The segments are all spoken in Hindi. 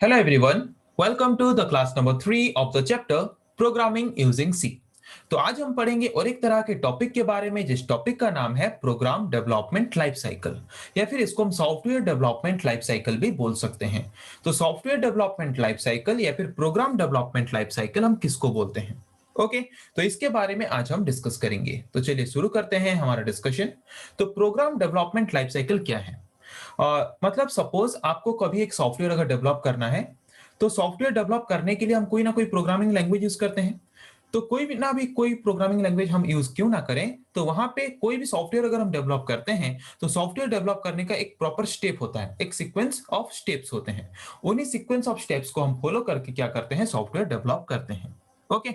Hello everyone, welcome to the class number 3 of the chapter Programming using C। तो आज हम पढ़ेंगे और एक तरह के टॉपिक के बारे में जिस टॉपिक का नाम है प्रोग्राम डेवलपमेंट लाइफ साइकिल या फिर इसको हम सॉफ्टवेयर डेवलपमेंट लाइफ साइकिल भी बोल सकते हैं। तो सॉफ्टवेयर डेवलपमेंट लाइफ साइकिल या फिर प्रोग्राम डेवलपमेंट लाइफ साइकिल हम किसको बोलते हैं? ओके तो इसके बारे में आज हम डिस्कस करेंगे। तो चलिए शुरू करते हैं हमारा डिस्कशन। तो प्रोग्राम डेवलपमेंट लाइफ साइकिल क्या है? मतलब सपोज आपको कभी एक सॉफ्टवेयर अगर डेवलप करना है, तो सॉफ्टवेयर डेवलप करने के लिए हम कोई ना कोई प्रोग्रामिंग लैंग्वेज यूज करते हैं। तो कोई भी ना भी कोई प्रोग्रामिंग लैंग्वेज हम यूज क्यों ना करें, तो वहां पे कोई भी सॉफ्टवेयर अगर हम डेवलप करते हैं तो सॉफ्टवेयर डेवलप करने का एक प्रॉपर स्टेप होता है, एक सीक्वेंस ऑफ स्टेप्स होते हैं। उन्हीं सीक्वेंस ऑफ स्टेप्स को हम फॉलो करके क्या करते हैं, सॉफ्टवेयर डेवलप करते हैं। Okay,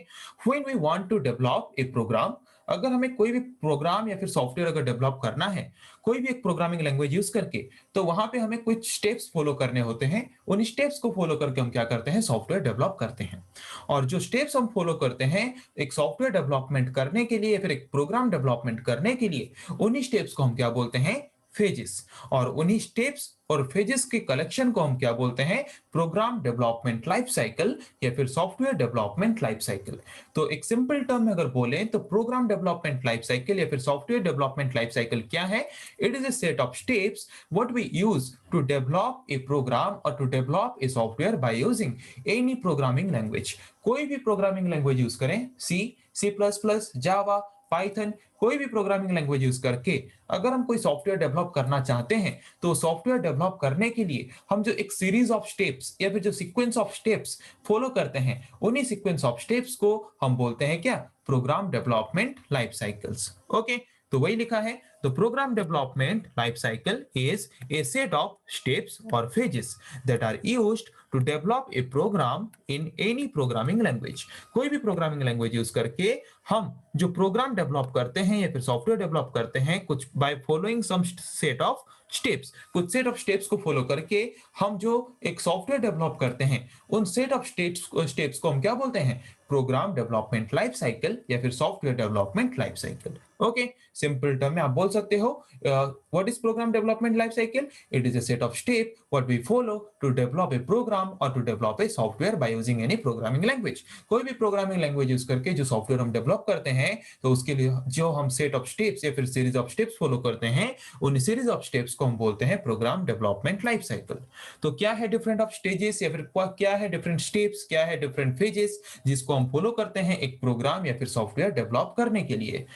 when we want to develop a program, अगर हमें कोई भी प्रोग्राम या फिर सॉफ्टवेयर अगर डेवलप करना है कोई भी एक प्रोग्रामिंग लैंग्वेज यूज करके, तो वहां पे हमें कुछ स्टेप्स फॉलो करने होते हैं। उन स्टेप्स को फॉलो करके हम क्या करते हैं, सॉफ्टवेयर डेवलप करते हैं। और जो स्टेप्स हम फॉलो करते हैं एक सॉफ्टवेयर डेवलपमेंट करने के लिए या फिर एक प्रोग्राम डेवलपमेंट करने के लिए, उन्हीं स्टेप्स को हम क्या बोलते हैं, फेजेस। और उन्हीं स्टेप्स और फेजेस के कलेक्शन को हम क्या बोलते हैं, प्रोग्राम डेवलपमेंट लाइफ साइकिल या फिर सॉफ्टवेयर डेवलपमेंट लाइफ साइकिल। तो एक सिंपल टर्म में अगर बोलें तो प्रोग्राम डेवलपमेंट लाइफ साइकिल या फिर सॉफ्टवेयर डेवलपमेंट लाइफ साइकिल क्या है? It is a set of steps what we use to develop a program or to develop a software by using any programming language। कोई भी प्रोग्रामिंग लैंग्वेज यूज करें, सी, सी प्लस प्लस, जावा, पाइथन, कोई भी प्रोग्रामिंग लैंग्वेज यूज करके अगर हम कोई सॉफ्टवेयर डेवलप करना चाहते हैं, तो सॉफ्टवेयर डेवलप करने के लिए हम जो एक सीरीज ऑफ स्टेप्स या फिर जो सीक्वेंस ऑफ स्टेप्स फॉलो करते हैं, उन्हीं सीक्वेंस ऑफ स्टेप्स को हम बोलते हैं क्या, program development life cycles. Okay, तो वही लिखा है। तो program development life cycle is a set of steps और phases that are used to develop a program in any programming language. कोई भी प्रोग्रामिंग लैंग्वेज यूज करके हम जो प्रोग्राम डेवलप करते हैं या फिर सॉफ्टवेयर डेवलप करते हैं, कुछ by following some set of steps, कुछ सेट ऑफ स्टेप्स को फॉलो करके हम जो एक सॉफ्टवेयर डेवलप करते हैं, उन सेट ऑफ स्टेप्स को हम क्या बोलते हैं, प्रोग्राम डेवलपमेंट लाइफ साइकिल या फिर software development life cycle. Okay, simple term में आप बोल सकते हो what is program development life cycle? It is a set of step what we follow to develop a program और to develop a software by using any programming language. कोई भी प्रोग्रामिंग लैंग्वेज यूज करके जो सॉफ्टवेयर हम डेवलप करते हैं, तो उसके लिए जो हम सेट ऑफ स्टेप्स या फिर सीरीज ऑफ स्टेप्स फॉलो करते हैं, उन सीरीज ऑफ स्टेप्स को हम बोलते हैं प्रोग्राम डेवलपमेंट लाइफ साइकिल। तो क्या है डिफरेंट ऑफ स्टेजेस या फिर क्या है डिफरेंट स्टेप्स, क्या है डिफरेंट फेजेस जिसको हम फॉलो करते हैं एक प्रोग्राम या फिर सॉफ्टवेयर डेवलप करने के लिए?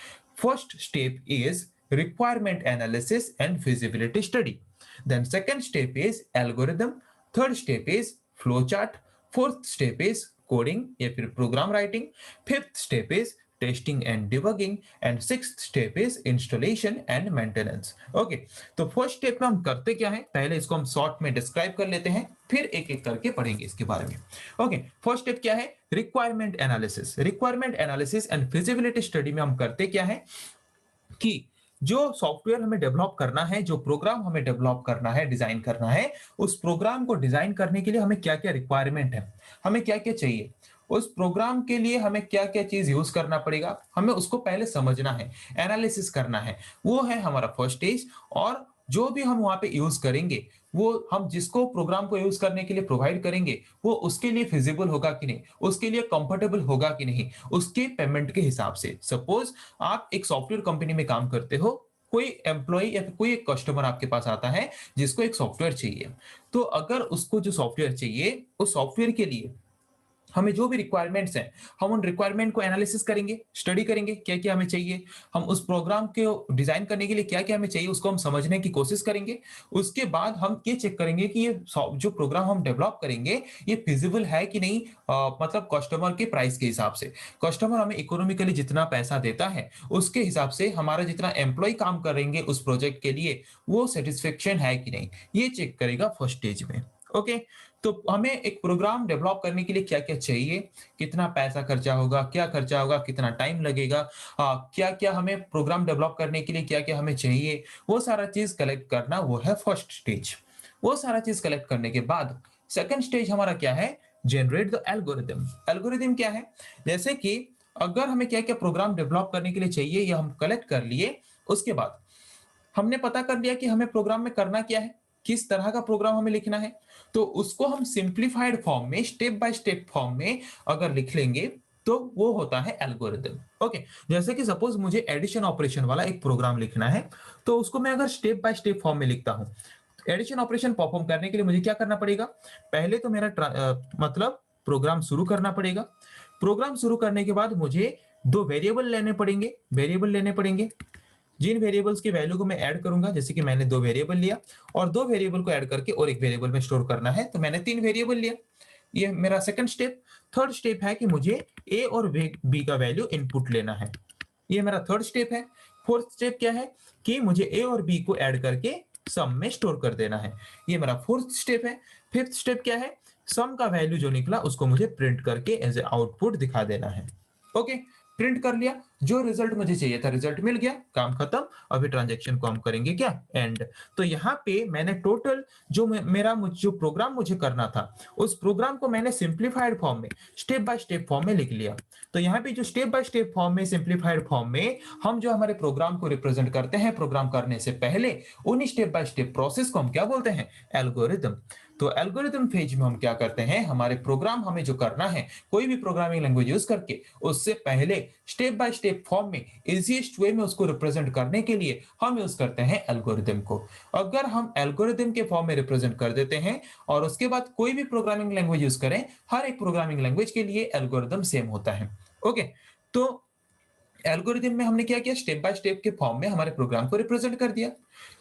First step is requirement analysis and feasibility study. Then second step is algorithm. Third step is flowchart. Fourth step is coding या फिर program writing. Fifth step is testing and debugging. And sixth step is installation and maintenance. Okay, तो फर्स्ट स्टेप में हम करते क्या है, पहले इसको हम शॉर्ट में डिस्क्राइब कर लेते हैं, फिर एक एक करके पढ़ेंगे इसके बारे में। ओके, फर्स्ट स्टेप क्या है, requirement analysis. Requirement analysis and feasibility study में हम करते क्या है कि जो सॉफ्टवेयर हमें डेवलप करना है, जो प्रोग्राम हमें डेवलप करना है, डिजाइन करना है, उस प्रोग्राम को डिजाइन करने के लिए हमें क्या क्या रिक्वायरमेंट है, हमें क्या क्या चाहिए, उस प्रोग्राम के लिए हमें क्या क्या चीज यूज करना पड़ेगा, हमें उसको पहले समझना है, एनालिसिस करना है। वो है हमारा फर्स्ट स्टेज। और जो भी हम वहां पे यूज करेंगे, वो हम जिसको प्रोग्राम को यूज करने के लिए प्रोवाइड करेंगे, वो उसके लिए फिजिबल होगा कि नहीं, उसके लिए कंफर्टेबल होगा कि नहीं, उसके पेमेंट के हिसाब से। सपोज आप एक सॉफ्टवेयर कंपनी में काम करते हो, कोई एम्प्लॉय या फिर कोई एक कस्टमर आपके पास आता है जिसको एक सॉफ्टवेयर चाहिए, तो अगर उसको जो सॉफ्टवेयर चाहिए, उस सॉफ्टवेयर के लिए हमें जो भी रिक्वायरमेंट्स हैं, हम उन रिक्वायरमेंट को एनालिसिस करेंगे, स्टडी करेंगे क्या क्या हमें चाहिए, हम उस प्रोग्राम को डिजाइन करने के लिए क्या क्या हमें चाहिए उसको हम समझने की कोशिश करेंगे। उसके बाद हम ये चेक करेंगे कि ये जो प्रोग्राम हम डेवलप करेंगे ये फिजिबल है कि नहीं, मतलब कस्टमर के प्राइस के हिसाब से। कस्टमर हमें इकोनॉमिकली जितना पैसा देता है उसके हिसाब से हमारा जितना एम्प्लॉय काम करेंगे उस प्रोजेक्ट के लिए, वो सेटिस्फेक्शन है कि नहीं, ये चेक करेगा फर्स्ट स्टेज में। ओके, तो हमें एक प्रोग्राम डेवलप करने के लिए क्या क्या चाहिए, कितना पैसा खर्चा होगा, क्या खर्चा होगा, कितना टाइम लगेगा, क्या क्या हमें प्रोग्राम डेवलप करने के लिए क्या क्या हमें चाहिए, वो सारा चीज कलेक्ट करना, वो है फर्स्ट स्टेज। वो सारा चीज कलेक्ट करने के बाद सेकंड स्टेज हमारा क्या है, जनरेट द एल्गोरिथम। एल्गोरिथम क्या है, जैसे कि अगर हमें क्या क्या प्रोग्राम डेवलप करने के लिए चाहिए, ये हम कलेक्ट कर लिए। उसके बाद हमने पता कर लिया कि हमें प्रोग्राम में करना क्या है, किस तरह का प्रोग्राम हमें लिखना है, तो उसको हम सिंप्लीफाइड फॉर्म में, स्टेप बाय स्टेप फॉर्म में अगर लिख लेंगे तो वो होता है एल्गोरिदम। ओके, जैसे कि सपोज मुझे एडिशन ऑपरेशन वाला एक प्रोग्राम लिखना है, तो उसको मैं अगर स्टेप बाय स्टेप फॉर्म में लिखता हूं, एडिशन ऑपरेशन परफॉर्म करने के लिए मुझे क्या करना पड़ेगा, पहले तो मेरा मतलब प्रोग्राम शुरू करना पड़ेगा। प्रोग्राम शुरू करने के बाद मुझे दो वेरिएबल लेने पड़ेंगे। जिन वेरिएबल्स की वैल्यू को मैं ऐड करूंगा, जैसे कि मैंने दो वेरिएबल लिया और दो वेरिएबल को ऐड करके और एक वेरिएबल में स्टोर करना है, तो मैंने तीन वेरिएबल लिया। ये मेरा सेकंड स्टेप। थर्ड स्टेप है कि मुझे ए और बी का वैल्यू इनपुट लेना है, ये मेरा थर्ड स्टेप है। फोर्थ स्टेप क्या है कि मुझे ए और बी को ऐड करके सम में स्टोर कर देना है, ये मेरा फोर्थ स्टेप है। फिफ्थ स्टेप क्या है, सम का वैल्यू जो निकला उसको मुझे प्रिंट करके एज ए आउटपुट दिखा देना है। ओके, प्रिंट कर लिया, जो रिजल्ट मुझे चाहिए था रिजल्ट मिल गया, काम खत्म। अभी ट्रांजैक्शन को हम करेंगे क्या, एंड। तो यहाँ पे मैंने टोटल जो मेरा जो प्रोग्राम मुझे करना था, उस प्रोग्राम को मैंने सिंप्लीफाइड फॉर्म में, स्टेप बाय स्टेप फॉर्म में लिख लिया। तो यहाँ पे जो स्टेप बाय स्टेप फॉर्म में, सिंप्लीफाइड फॉर्म में हम जो हमारे प्रोग्राम को रिप्रेजेंट करते हैं प्रोग्राम करने से पहले, उन्हीं स्टेप बाय स्टेप प्रोसेस को हम क्या बोलते हैं, एल्गोरिदम। तो एल्गोरिदम फेज में हम क्या करते हैं, हमारे प्रोग्राम हमें जो करना है कोई भी प्रोग्रामिंग लैंग्वेज यूज करके, उससे पहले स्टेप बाय स्टेप फॉर्म में इजीएस्ट वे में उसको रिप्रेजेंट करने के लिए हम यूज करते हैं एल्गोरिदम को। अगर हम एल्गोरिदम के फॉर्म में रिप्रेजेंट कर देते हैं और उसके बाद कोई भी प्रोग्रामिंग लैंग्वेज यूज करें, हर एक प्रोग्रामिंग लैंग्वेज के लिए एल्गोरिदम सेम होता है। ओके, तो एल्गोरिदम में हमने क्या किया, स्टेप बाय स्टेप के फॉर्म में हमारे प्रोग्राम को रिप्रेजेंट कर दिया।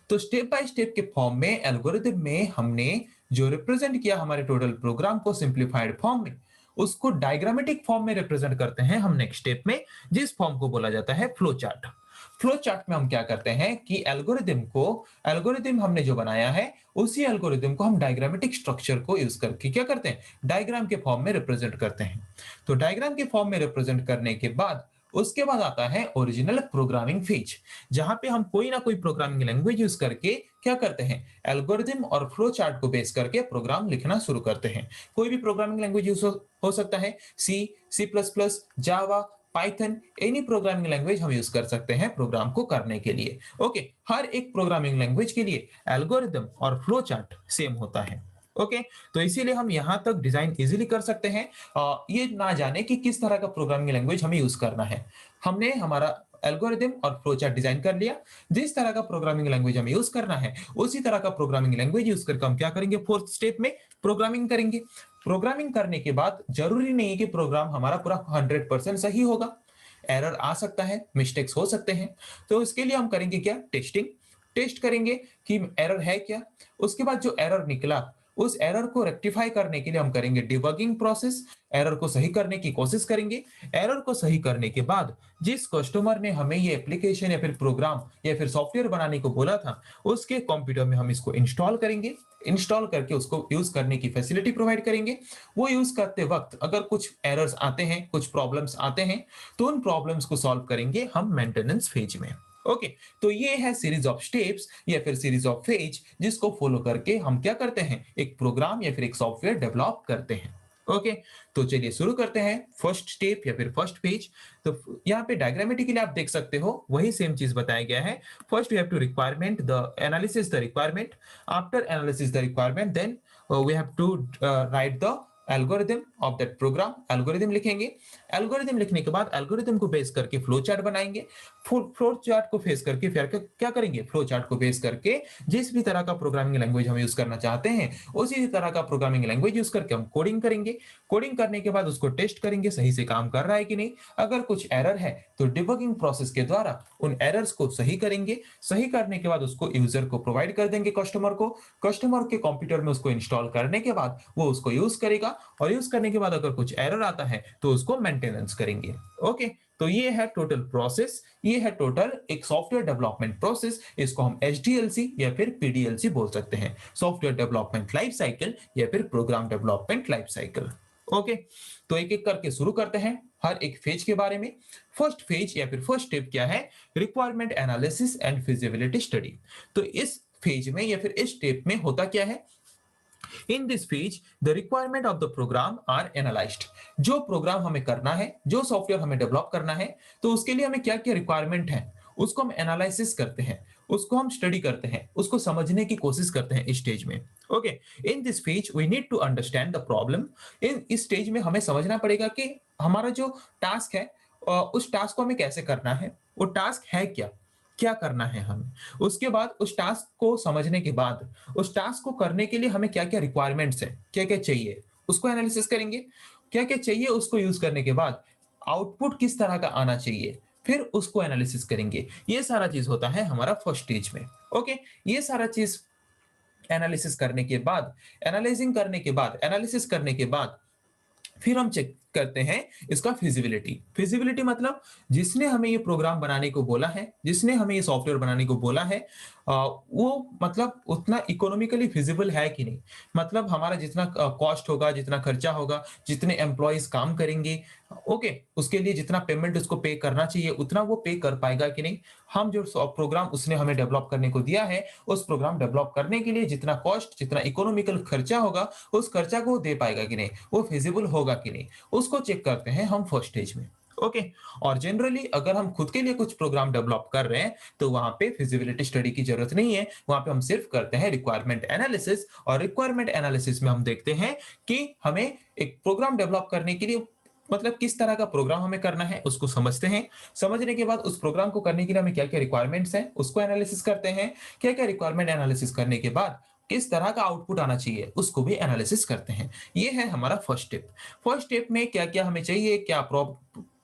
तो स्टेप बाय स्टेप के फॉर्म में एल्गोरिदम में हमने जो रिप्रेजेंट किया हमारे टोटल प्रोग्राम को सिंप्लीफाइड फॉर्म में, उसको डायग्रामेटिक फॉर्म में रिप्रेजेंट करते हैं हम नेक्स्ट स्टेप में, जिस फॉर्म को बोला जाता है फ्लो चार्ट। फ्लो चार्ट में हम क्या करते हैं कि एल्गोरिदम हमने जो बनाया है, उसी एल्गोरिदम को हम डायग्रामेटिक स्ट्रक्चर को यूज करके क्या करते हैं, डायग्राम के फॉर्म में रिप्रेजेंट करते हैं। तो डायग्राम के फॉर्म में रिप्रेजेंट करने के बाद उसके बाद आता है ओरिजिनल प्रोग्रामिंग फेज, जहां पे हम कोई ना कोई प्रोग्रामिंग लैंग्वेज यूज करके क्या करते हैं, एल्गोरिदम और फ्लो चार्ट को बेस करके प्रोग्राम लिखना शुरू करते हैं। कोई भी प्रोग्रामिंग लैंग्वेज यूज हो सकता है, सी, सी प्लस प्लस, जावा, पाइथन, एनी प्रोग्रामिंग लैंग्वेज हम यूज कर सकते हैं प्रोग्राम को करने के लिए। ओके, हर एक प्रोग्रामिंग लैंग्वेज के लिए एल्गोरिदम और फ्लो चार्ट सेम होता है। ओके, तो इसीलिए हम यहां तक डिजाइन इजीली कर सकते हैं, ये ना जाने कि किस तरह का प्रोग्रामिंग लैंग्वेज हमें यूज करना है। हमने हमारा एल्गोरिदम और फ्लो चार्ट डिजाइन कर लिया, जिस तरह का प्रोग्रामिंग लैंग्वेज हमें यूज करना है उसी तरह का प्रोग्रामिंग लैंग्वेज यूज करके हम क्या करेंगे, फोर्थ स्टेप में प्रोग्रामिंग करेंगे। प्रोग्रामिंग करने के बाद जरूरी नहीं कि प्रोग्राम हमारा पूरा 100% सही होगा, एरर आ सकता है, मिस्टेक्स हो सकते हैं। तो इसके लिए हम करेंगे क्या, टेस्टिंग। टेस्ट करेंगे कि एरर है क्या, उसके बाद जो एरर निकला उस एरर को रेक्टिफाई करने के लिए हम करेंगे डिबगिंग प्रोसेस, एरर को सही करने की कोशिश करेंगे। एरर को सही करने के बाद जिस कस्टमर ने हमें ये एप्लीकेशन या फिर प्रोग्राम या फिर सॉफ्टवेयर बनाने को बोला था, उसके कंप्यूटर में हम इसको इंस्टॉल करेंगे। इंस्टॉल करके उसको यूज करने की फैसिलिटी प्रोवाइड करेंगे। वो यूज करते वक्त अगर कुछ एरर्स आते हैं, कुछ प्रॉब्लम्स आते हैं, तो उन प्रॉब्लम्स को सॉल्व करेंगे हम मेंटेनेंस फेज में। ओके, तो ये है सीरीज ऑफ स्टेप्स या फिर सीरीज ऑफ फेज, जिसको फॉलो करके हम क्या करते हैं, एक प्रोग्राम या फिर एक सॉफ्टवेयर डेवलप करते हैं। ओके, तो चलिए शुरू करते हैं फर्स्ट स्टेप या फिर फर्स्ट पेज। तो यहाँ पे डायग्रामेटिकली आप देख सकते हो वही सेम चीज बताया गया है। First we have to requirement the analysis the requirement, after analysis the requirement then we have to write the algorithm of that program. Algorithm लिखेंगे, एल्गोरिदम लिखने के बाद एल्गोरिदम को बेस करके फ्लो चार्ट बनाएंगे। फ्लो चार्ट को फेस करके फिर क्या करेंगे, फ्लो चार्ट को बेस करके जिस भी तरह का प्रोग्रामिंग लैंग्वेज हम यूज करना चाहते हैं उसी तरह का प्रोग्रामिंग लैंग्वेज यूज करके हम कोडिंग करेंगे। कोडिंग करने के बाद उसको टेस्ट करेंगे सही से काम कर रहा है कि नहीं। अगर कुछ एरर है तो डिबगिंग प्रोसेस के द्वारा उन एरर्स को सही करेंगे। सही करने के बाद उसको यूजर को प्रोवाइड कर देंगे, कस्टमर को। कस्टमर के कंप्यूटर में उसको इंस्टॉल करने के बाद वो उसको यूज करेगा, और यूज करने के बाद अगर कुछ एरर आता है तो उसको मेंटेनेंस करेंगे। ओके, तो ये है टोटल प्रोसेस, ये है टोटल एक सॉफ्टवेयर डेवलपमेंट प्रोसेस। इसको हम एचडीएलसी या फिर पीडीएलसी बोल सकते हैं, सॉफ्टवेयर डेवलपमेंट लाइफ साइकिल या फिर program development life cycle. Okay, तो एक एक करके शुरू करते हैं हर एक फेज के बारे में। फर्स्ट फेज या फिर फर्स्ट स्टेप क्या है, requirement analysis and feasibility study. तो इस फेज में या फिर इस स्टेप में होता क्या है, in this phase the requirement of the program are analysed. जो प्रोग्राम हमें करना है, जो सॉफ्टवेयर हमें डेवलप करना है, तो उसके लिए हमें क्या क्या रिक्वायरमेंट है उसको हम एनालिसिस करते हैं। उसको हम स्टडी करते हैं, उसको समझने की कोशिश करते हैं इस स्टेज में। Okay, in this phase we need to understand the problem. इस स्टेज में हमें समझना पड़ेगा कि हमारा जो टास्क है, उस टास्क को हमें कैसे करना है, वो टास्क है क्या, क्या करना है हमें। उसके बाद उस टास्क को समझने के बाद, उस टास्क को करने के लिए हमें क्या क्या रिक्वायरमेंट्स है, क्या क्या चाहिए, उसको एनालिसिस करेंगे। क्या क्या चाहिए उसको यूज करने के बाद आउटपुट किस तरह का आना चाहिए, फिर उसको एनालिसिस करेंगे। ये सारा चीज होता है हमारा फर्स्ट स्टेज में। ओके, ये सारा चीज एनालिसिस करने के बाद, एनालाइजिंग करने के बाद, एनालिसिस करने के बाद फिर हम चेक करते हैं इसका फिजिबिलिटी। फिजिबिलिटी मतलब जिसने हमें ये प्रोग्राम बनाने को बोला है, जिसने हमें ये सॉफ्टवेयर बनाने को बोला है, वो मतलब उतना इकोनॉमिकली फिजिबल है कि नहीं। मतलब हमारा जितना कॉस्ट होगा, जितना खर्चा होगा, जितने एम्प्लॉयज काम करेंगे, ओके, उसके लिए जितना पेमेंट उसको पे करना चाहिए उतना वो पे कर पाएगा कि नहीं। हम जो प्रोग्राम उसने हमें डेवलप करने को दिया है, उस प्रोग्राम डेवलप करने के लिए जितना कॉस्ट, जितना इकोनॉमिकल खर्चा होगा, उस खर्चा को वो दे पाएगा कि नहीं, वो फिजिबल होगा कि नहीं, उसको चेक करते हैं हम फर्स्ट स्टेज में। ओके, और जनरली अगर हम खुद के लिए कुछ प्रोग्राम डेवलप कर रहे हैं तो वहां पे फिजिबिलिटी स्टडी की जरूरत नहीं है। वहां पे हम सिर्फ करते हैं रिक्वायरमेंट एनालिसिस, और रिक्वायरमेंट एनालिसिस में हम देखते हैं कि हमें एक प्रोग्राम डेवलप करने के लिए मतलब किस तरह का प्रोग्राम हमें करना है, उसको समझते हैं। समझने के बाद उस प्रोग्राम को करने के लिए हमें क्या क्या रिक्वायरमेंट्स हैं उसको एनालिसिस करते हैं। क्या क्या रिक्वायरमेंट एनालिसिस करने के बाद किस तरह का आउटपुट आना चाहिए उसको भी एनालिसिस करते हैं। ये है हमारा फर्स्ट स्टेप। फर्स्ट स्टेप में क्या क्या हमें चाहिए, क्या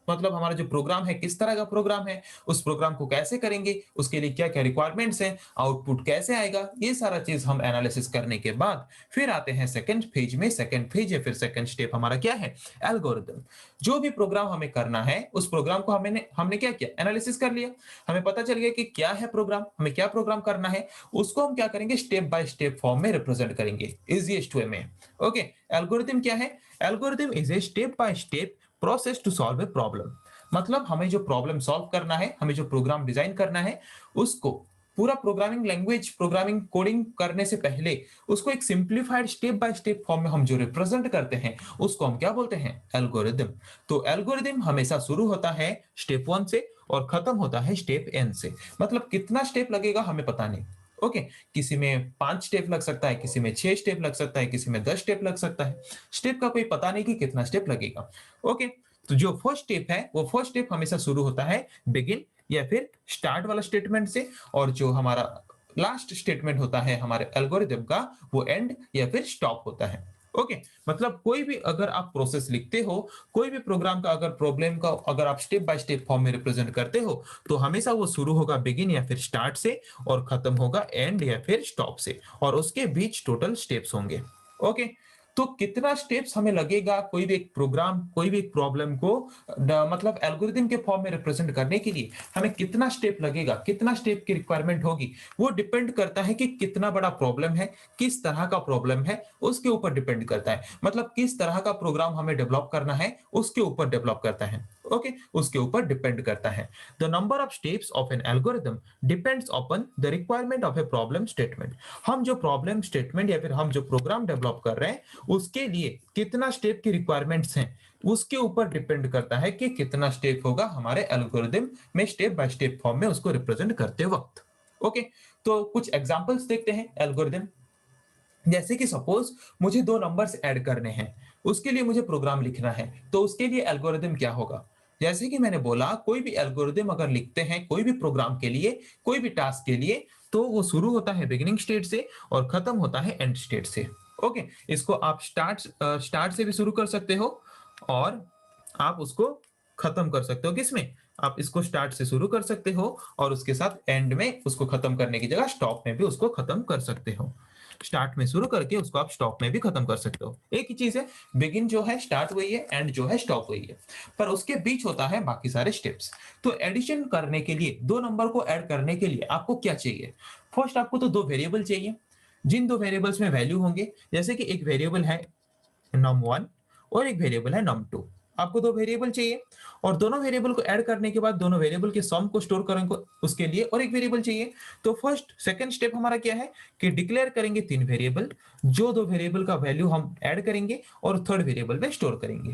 मतलब हमारा जो प्रोग्राम है किस तरह का प्रोग्राम है, उस प्रोग्राम को कैसे करेंगे, उसके लिए क्या क्या रिक्वायरमेंट्स हैं, आउटपुट कैसे आएगा, ये सारा चीज हम एनालिसिस करने के बाद फिर आते हैं सेकंड फेज में। सेकंड फेज या फिर सेकंड स्टेप हमारा क्या है, एल्गोरिदम। जो भी प्रोग्राम हमें करना है उस प्रोग्राम को हमने क्या किया, एनालिसिस कर लिया। हमें पता चल गया कि क्या है प्रोग्राम, हमें क्या प्रोग्राम करना है, उसको हम क्या करेंगे, स्टेप बाय स्टेप फॉर्म में रिप्रेजेंट करेंगे इजीएस्ट वे में। ओके, एल्गोरिदम क्या है, algorithm is a step by step process to solve a problem. मतलब हमें जो प्रॉब्लम सॉल्व करना है, हमें जो प्रोग्राम डिजाइन करना है, उसको पूरा प्रोग्रामिंग लैंग्वेज, प्रोग्रामिंग कोडिंग करने से पहले उसको एक simplified step by step form में हम जो रिप्रेजेंट करते हैं उसको हम क्या बोलते हैं, एल्गोरिदम। तो एल्गोरिदम हमेशा शुरू होता है स्टेप 1 से और खत्म होता है स्टेप n से। मतलब कितना स्टेप लगेगा हमें पता नहीं। ओके, किसी में 5 स्टेप लग सकता है, किसी में 6 स्टेप लग सकता है, किसी में 10 स्टेप लग सकता है। स्टेप का कोई पता नहीं कि कितना स्टेप लगेगा। ओके, तो जो फर्स्ट स्टेप है वो फर्स्ट स्टेप हमेशा शुरू होता है बिगिन या फिर स्टार्ट वाला स्टेटमेंट से, और जो हमारा लास्ट स्टेटमेंट होता है हमारे एल्गोरिदम का वो एंड या फिर स्टॉप होता है। ओके, मतलब कोई भी अगर आप प्रोसेस लिखते हो, कोई भी प्रोग्राम का अगर प्रॉब्लम का अगर आप स्टेप बाय स्टेप फॉर्म में रिप्रेजेंट करते हो तो हमेशा वो शुरू होगा बिगिन या फिर स्टार्ट से और खत्म होगा एंड या फिर स्टॉप से, और उसके बीच टोटल स्टेप्स होंगे। ओके, तो कितना स्टेप्स हमें लगेगा कोई भी एक प्रोग्राम, कोई भी एक प्रॉब्लम को मतलब एल्गोरिदम के फॉर्म में रिप्रेजेंट करने के लिए हमें कितना स्टेप लगेगा, कितना स्टेप की रिक्वायरमेंट होगी, वो डिपेंड करता है कि कितना बड़ा प्रॉब्लम है, किस तरह का प्रॉब्लम है, उसके ऊपर डिपेंड करता है। मतलब किस तरह का प्रोग्राम हमें डेवलप करना है उसके ऊपर डेवलप करता है। ओके, उसके ऊपर डिपेंड करता है। The number of steps of N algorithm depends upon the requirement of a problem statement. हम जो प्रॉब्लम स्टेटमेंट या फिर हम जो प्रोग्राम डेवलप कर रहे हैं उसके लिए कितना स्टेप की रिक्वायरमेंट्स हैं उसके ऊपर डिपेंड करता है कि कितना स्टेप होगा हमारे एल्गोरिदम में स्टेप बाय स्टेप फॉर्म में उसको रिप्रेजेंट करते वक्त। ओके, तो कुछ एग्जांपल्स देखते हैं एल्गोरिदम। जैसे कि सपोज मुझे दो नंबर्स ऐड करने हैं, उसके लिए मुझे प्रोग्राम लिखना है, तो उसके लिए एल्गोरिदम क्या होगा। जैसे कि मैंने बोला, कोई भी एल्गोरिदम अगर लिखते हैं कोई भी प्रोग्राम के लिए, कोई भी टास्क के लिए, तो वो शुरू होता है बिगिनिंग स्टेट से और खत्म होता है एंड स्टेट से। ओके, इसको आप स्टार्ट से भी शुरू कर सकते हो और आप उसको खत्म कर सकते हो। किसमें, आप इसको स्टार्ट से शुरू कर सकते हो और उसके साथ एंड में उसको खत्म करने की जगह स्टॉप में भी उसको खत्म कर सकते हो। स्टार्ट में शुरू करके उसको आप स्टॉप में भी खत्म कर सकते हो। एक ही चीज है, बिगिन जो है स्टार्ट वही है, एंड जो है स्टॉप वही है, पर उसके बीच होता है बाकी सारे स्टेप्स। तो एडिशन करने के लिए, दो नंबर को ऐड करने के लिए आपको क्या चाहिए, फर्स्ट आपको तो दो वेरिएबल चाहिए। जिन दो वेरिएबल्स में वैल्यू होंगे, जैसे कि एक वेरिएबल है num1 और एक वेरिएबल है num2। आपको दो वेरिएबल चाहिए और दोनों वेरिएबल को ऐड करने के बाद दोनों वेरिएबल के सम को स्टोर करेंगे, उसके लिए और एक वेरिएबल चाहिए। तो फर्स्ट सेकंड स्टेप हमारा क्या है कि डिक्लेयर करेंगे तीन वेरिएबल, जो दो वेरिएबल का वैल्यू हम ऐड करेंगे और थर्ड वेरिएबल में स्टोर करेंगे।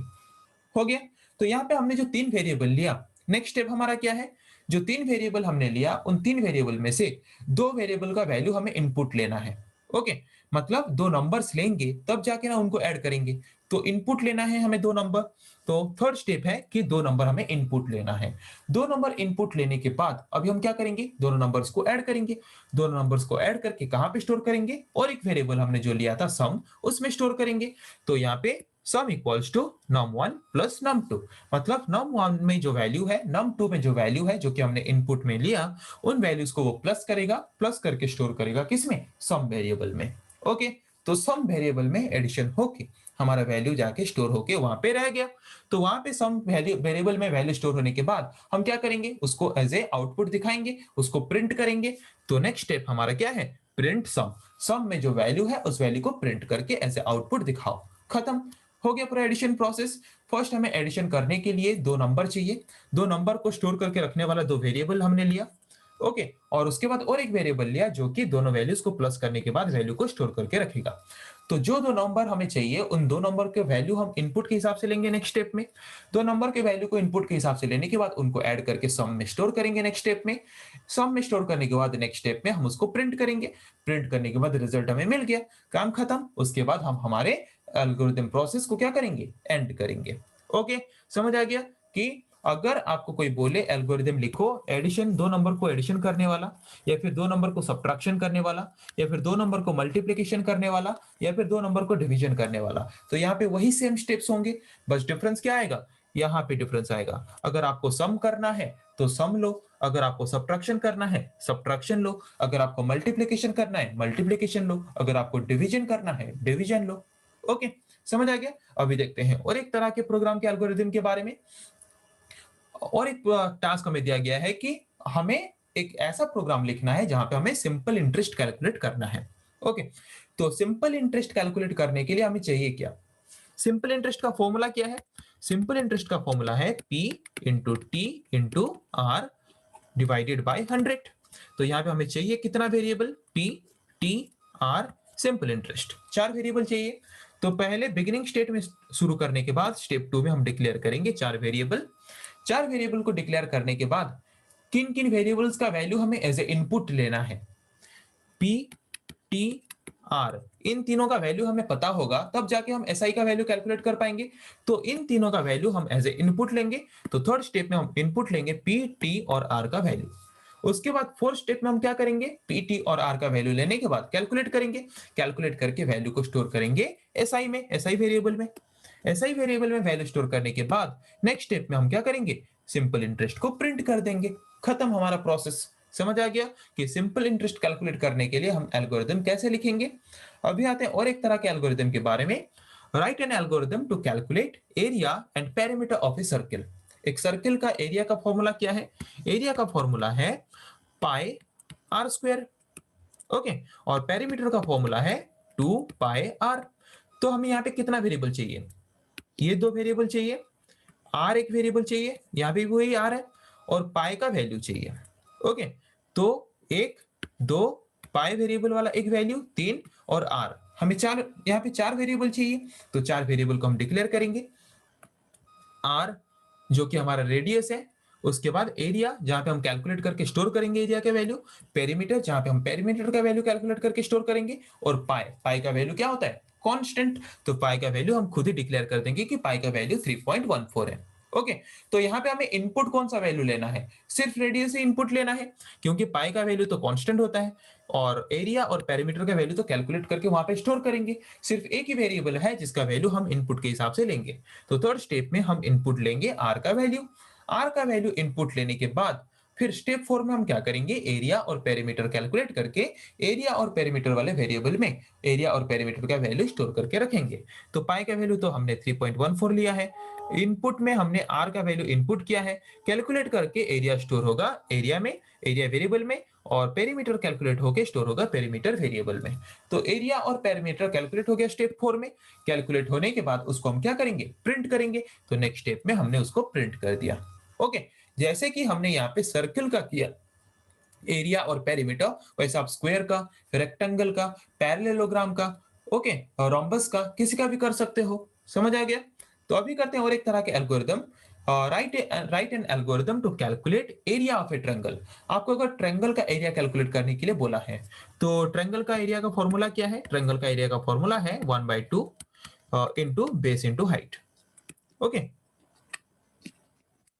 हो गया। तो यहाँ पे हमने जो तीन वेरिएबल लिया, नेक्स्ट स्टेप हमारा क्या है, जो 3 वेरिएबल हमने लिया, उन 3 वेरिएबल में से 2 वेरिएबल का वैल्यू हमें इनपुट लेना है। ओके, मतलब 2 नंबर्स लेंगे तब जाके ना उनको ऐड करेंगे। तो इनपुट लेना है हमें 2 नंबर, तो थर्ड स्टेप है कि 2 नंबर हमें इनपुट लेना है। 2 नंबर इनपुट लेने के बाद अभी हम क्या करेंगे, दोनों नंबर्स को ऐड करेंगे। दोनों नंबर्स को ऐड करके कहाँ पे स्टोर करेंगे, और एक वेरिएबल हमने जो लिया था सम, उसमें स्टोर करेंगे। तो यहाँ पे सम equals to num1 plus num2, मतलब num1 में जो वैल्यू है, num2 में जो वैल्यू है जो कि हमने इनपुट में लिया, उन वैल्यूज को वो प्लस करेगा, प्लस करके स्टोर करेगा किसमें, सम वेरिएबल में। ओके, तो सम वेरिएबल में एडिशन होके हमारा वैल्यू जाके स्टोर होके वहां पे रह गया। तो वहां पे सम वैल्यू वेरिएबल में वैल्यू स्टोर होने के बाद हम क्या करेंगे, उसको एज ए आउटपुट दिखाएंगे, उसको प्रिंट करेंगे। तो नेक्स्ट स्टेप हमारा क्या है, प्रिंट सम। सम में जो वैल्यू है उस वैल्यू को प्रिंट करके एज ए आउटपुट दिखाओ। खत्म हो गया पूरा एडिशन प्रोसेस। फर्स्ट हमें एडिशन करने के लिए 2 नंबर चाहिए। 2 नंबर को स्टोर करके रखने वाला 2 वेरिएबल हमने लिया। ओके, और उसके बाद और एक वेरिएबल लिया जो कि दोनों वैल्यूज को प्लस करने के बाद वैल्यू को स्टोर करके रखेगा। तो जो 2 नंबर हमें चाहिए, उन 2 नंबर के वैल्यू हम इनपुट के हिसाब से लेंगे नेक्स्ट स्टेप में। 2 नंबर के वैल्यू को इनपुट के हिसाब से लेने के बाद उनको ऐड करके सम में स्टोर करेंगे नेक्स्ट स्टेप में। सम में स्टोर करने के बाद नेक्स्ट स्टेप में हम उसको प्रिंट करेंगे। प्रिंट करने के बाद रिजल्ट हमें मिल गया, काम खत्म। उसके बाद हम हमारे एल्गोरिथम प्रोसेस को क्या करेंगे, एंड करेंगे। ओके, समझ आ गया कि अगर आपको कोई बोले एल्गोरिथम लिखो, एडिशन 2 नंबर को एडिशन करने वाला, या फिर 2 नंबर को सब्ट्रैक्शन करने वाला, या फिर 2 नंबर को मल्टीप्लिकेशन करने वाला, या फिर 2 नंबर को डिवीजन करने वाला, तो यहाँ पे वही सेम स्टेप्स होंगे, बस डिफरेंस क्या आएगा, यहाँ पे डिफरेंस आएगा। अगर आपको सम करना है तो सम लो, अगर आपको सब्ट्रैक्शन करना है सब्ट्रैक्शन लो, अगर आपको मल्टीप्लिकेशन करना है मल्टीप्लिकेशन लो, अगर आपको डिवीजन करना है डिवीजन लो। ओके, समझ आ गया। अभी देखते हैं और एक तरह के प्रोग्राम के एल्गोरिथम के बारे में। और एक टास्क हमें दिया गया है कि हमें एक ऐसा प्रोग्राम लिखना है जहां पे हमें सिंपल इंटरेस्ट कैलकुलेट करना है। ओके, तो सिंपल इंटरेस्ट कैलकुलेट करने के लिए हमें चाहिए क्या, सिंपल इंटरेस्ट का फॉर्मूला क्या है, सिंपल इंटरेस्ट का फॉर्मूला है P into T into R divided by 100। तो यहाँ पे हमें चाहिए कितना variable, P, T, R, simple interest, 4 variable चाहिए। तो पहले बिगिनिंग स्टेट में शुरू करने के बाद स्टेप 2 में हम डिक्लेयर करेंगे 4 वेरिएबल। 4 वेरिएबल को डिक्लेयर करने के बाद किन किन वेरिएबल्स का वैल्यू हमें एज ए इनपुट लेना है, P, T, R, इन तीनों का वैल्यू हमें पता होगा तब जाके हम SI का वैल्यू कैलकुलेट कर पाएंगे। तो इन तीनों का वैल्यू हम एज ए इनपुट लेंगे। तो थर्ड स्टेप में हम इनपुट लेंगे P, T और R का वैल्यू। उसके बाद फोर्थ स्टेप में हम क्या करेंगे, P, T और R का वैल्यू लेने के बाद कैलकुलेट करेंगे। कैलकुलेट करके वैल्यू को स्टोर करेंगे SI में, SI वेरिएबल में। SI वेरिएबल में वैल्यू स्टोर करने के बाद नेक्स्ट स्टेप में हम क्या करेंगे, सिंपल इंटरेस्ट को प्रिंट कर देंगे। खत्म हमारा प्रोसेस। समझ आ गया कि सिंपल इंटरेस्ट कैलकुलेट करने के लिए हम एल्गोरिथम कैसे लिखेंगे। अभी आते हैं और एक तरह के एल्गोरिथम के बारे में। Write an algorithm to calculate area and perimeter of a circle. एक सर्किल का एरिया का फॉर्मूला क्या है, एरिया का फॉर्मूला है पाई आर स्क्वायर। ओके, और पेरीमीटर का फॉर्मूला है 2 पाई आर। तो हमें यहाँ पे कितना वेरिएबल चाहिए, ये 2 वेरिएबल चाहिए, आर एक वेरिएबल चाहिए, यहाँ पे वही आर है, और पाई का वैल्यू चाहिए। ओके, तो 1, 2 पाई वेरिएबल वाला एक वैल्यू, 3 और आर, हमें 4, यहाँ पे 4 वेरिएबल चाहिए। तो 4 वेरिएबल को हम डिक्लेयर करेंगे। आर जो कि हमारा रेडियस है, उसके बाद एरिया जहां पे हम कैलकुलेट करके स्टोर करेंगे एरिया का वैल्यू, पेरीमीटर जहां पे हम पेरीमीटर का वैल्यू कैलकुलेट करके स्टोर करेंगे, और पाई, पाई का वैल्यू क्या होता है, कांस्टेंट। तो पाई का वैल्यू हम खुद ही डिक्लेयर कर देंगे कि पाई का वैल्यू 3.14 है। ओके, तो यहाँ पे हमें इनपुट कौन सा वैल्यू लेना है, सिर्फ रेडियस से इनपुट लेना है, क्योंकि पाई का वैल्यू तो कांस्टेंट होता है, और एरिया और पेरीमीटर का वैल्यू तो कैलकुलेट करके वहां पे स्टोर करेंगे। सिर्फ एक ही वेरिएबल है जिसका वैल्यू हम इनपुट के हिसाब से लेंगे। तो थर्ड स्टेप में हम इनपुट लेंगे आर का वैल्यू। आर का वैल्यू इनपुट लेने के बाद फिर स्टेप 4 में हम क्या करेंगे, एरिया और पेरीमीटर कैलकुलेट करके एरिया और पेरीमीटर वाले वेरिएबल में एरिया और पेरीमीटर का वैल्यू स्टोर करके रखेंगे। तो पाई का वैल्यू तो हमने 3.14 लिया है, इनपुट में हमने आर का वैल्यू इनपुट किया है, कैलकुलेट करके एरिया स्टोर होगा एरिया में, एरिया वेरिएबल में, और पेरीमीटर कैलकुलेट होकर स्टोर होगा पेरीमीटर वेरिएबल में। तो एरिया और पेरीमीटर कैलकुलेट हो गया स्टेप 4 में। कैलकुलेट होने के बाद उसको हम क्या करेंगे, प्रिंट करेंगे। तो नेक्स्ट स्टेप में हमने उसको प्रिंट कर दिया। ओके, जैसे कि हमने यहाँ पे सर्किल का किया एरिया और पेरीमीटर, वैसे आप स्क्वायर का, रेक्टेंगल का, पैरेललोग्राम का, ओके, और रोम्बस का, किसी का भी कर सकते हो। समझ आ गया। तो अभी करते हैं और एक तरह के algorithm, write an algorithm to calculate area of a triangle. आपको अगर ट्रायंगल का एरिया कैलकुलेट करने के लिए बोला है, तो ट्रायंगल का एरिया का फॉर्मूला क्या है? ट्रायंगल का एरिया का फॉर्मूला है 1/2 into base into height. Okay,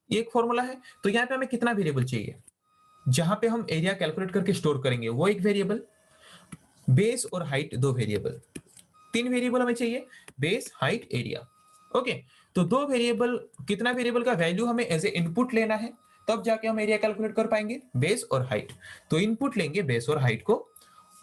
ये एक फॉर्मूला है। तो यहाँ पे हमें कितना वेरिएबल चाहिए जहां पे हम एरिया कैलकुलेट करके स्टोर करेंगे? वो एक वेरिएबल, बेस और हाइट दो वेरिएबल, तीन वेरिएबल हमें चाहिए, बेस, हाइट, एरिया। ओके, तो दो वेरिएबल, कितना वेरिएबल का वैल्यू हमें एज ए इनपुट लेना है, तब जाके हम एरिया कैलकुलेट कर पाएंगे, बेस और हाइट। तो इनपुट लेंगे बेस और हाइट को,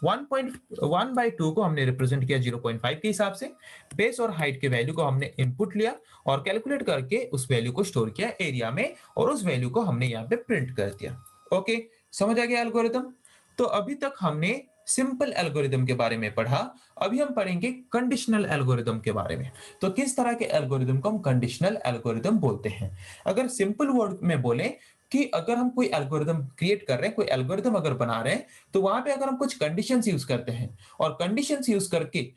1/2 को हमने रिप्रेजेंट किया 0.5 के हिसाब से, बेस और हाइट के वैल्यू को हमने इनपुट लिया और कैलकुलेट करके उस वैल्यू को स्टोर किया एरिया में, और उस वैल्यू को हमने यहाँ पे प्रिंट कर दिया। ओके, समझ आ गया एल्गोरिदम? तो अभी तक हमने सिंपल एल्गोरिदम के बारे में पढ़ा। अभी हम पढ़ेंगे कंडीशनल एल्गोरिदम के बारे में। तो किस तरह के एल्गोरिदम को हम कंडीशनल एल्गोरिदम बोलते हैं? अगर सिंपल वर्ड में बोले कि अगर हम कोई एल्गोरिदम क्रिएट कर रहे हैं, कोई एल्गोरिदम अगर बना रहे हैं, तो वहां पे अगर हम कुछ कंडीशंस यूज करते हैं और कंडीशंस यूज करके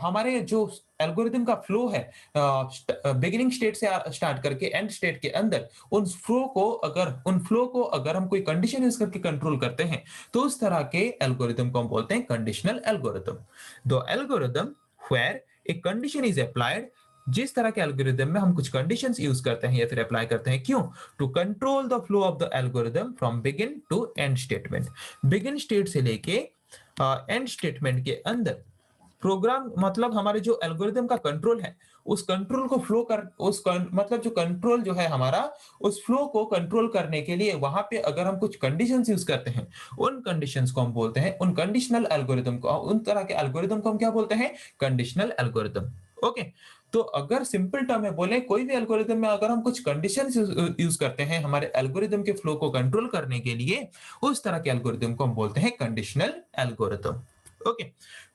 हमारे जो एल्गोरिदम का फ्लो है, बिगिनिंग स्टेट से स्टार्ट करके एंड स्टेट के अंदर, उन फ्लो को अगर हम कोई कंडीशन यूज करके कंट्रोल करते हैं, तो उस तरह के एल्गोरिदम को हम बोलते हैं conditional algorithm. The algorithm where a condition is applied, जिस तरह के एल्गोरिदम में हम कुछ कंडीशंस यूज करते हैं या फिर अप्लाई करते हैं, क्यों? To control the flow of the algorithm from begin to end statement. Begin state से लेके एंड स्टेटमेंट के अंदर प्रोग्राम, मतलब हमारे जो एल्गोरिदम का कंट्रोल है, उस कंट्रोल को फ्लो कर मतलब जो कंट्रोल जो है हमारा, उस फ्लो को कंट्रोल करने के लिए वहां पे अगर हम कुछ कंडीशंस यूज करते हैं, उन कंडीशंस को हम बोलते हैं, उन कंडीशनल एल्गोरिदम को, उन तरह के एल्गोरिदम को हम क्या बोलते हैं? Conditional algorithm. ओके, तो अगर सिंपल टर्म में बोले, कोई भी एल्गोरिदम में अगर हम कुछ कंडीशंस यूज करते हैं हमारे एल्गोरिदम के फ्लो को कंट्रोल करने के लिए, उस तरह के एल्गोरिदम को हम बोलते हैं कंडीशनल एल्गोरिदम। ओके,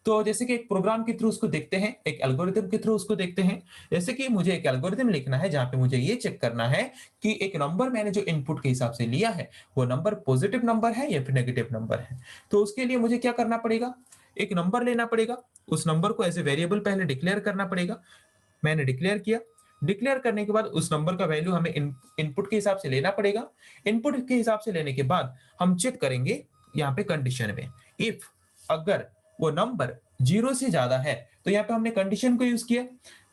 तो जैसे कि एक प्रोग्राम के थ्रू उसको देखते हैं, एक एल्गोरिदम के थ्रू उसको देखते हैं। जैसे कि मुझे एक एल्गोरिदम लिखना है जहां पे मुझे ये चेक करना है कि एक नंबर मैंने जो इनपुट के हिसाब से लिया है, वो नंबर पॉजिटिव नंबर है या फिर नेगेटिव नंबर है। तो उसके लिए मुझे क्या करना पड़ेगा? एक नंबर लेना पड़ेगा, उस नंबर को एज ए वेरिएबल पहले डिक्लेयर करना पड़ेगा। मैंने डिक्लेयर किया, डिक्लेयर करने के बाद उस नंबर का वैल्यू हमें इनपुट के हिसाब से लेना पड़ेगा। इनपुट के हिसाब से लेने के बाद हम चेक करेंगे यहाँ पे कंडीशन में, इफ अगर वो नंबर 0 से ज्यादा है, तो यहाँ पे हमने कंडीशन को यूज किया।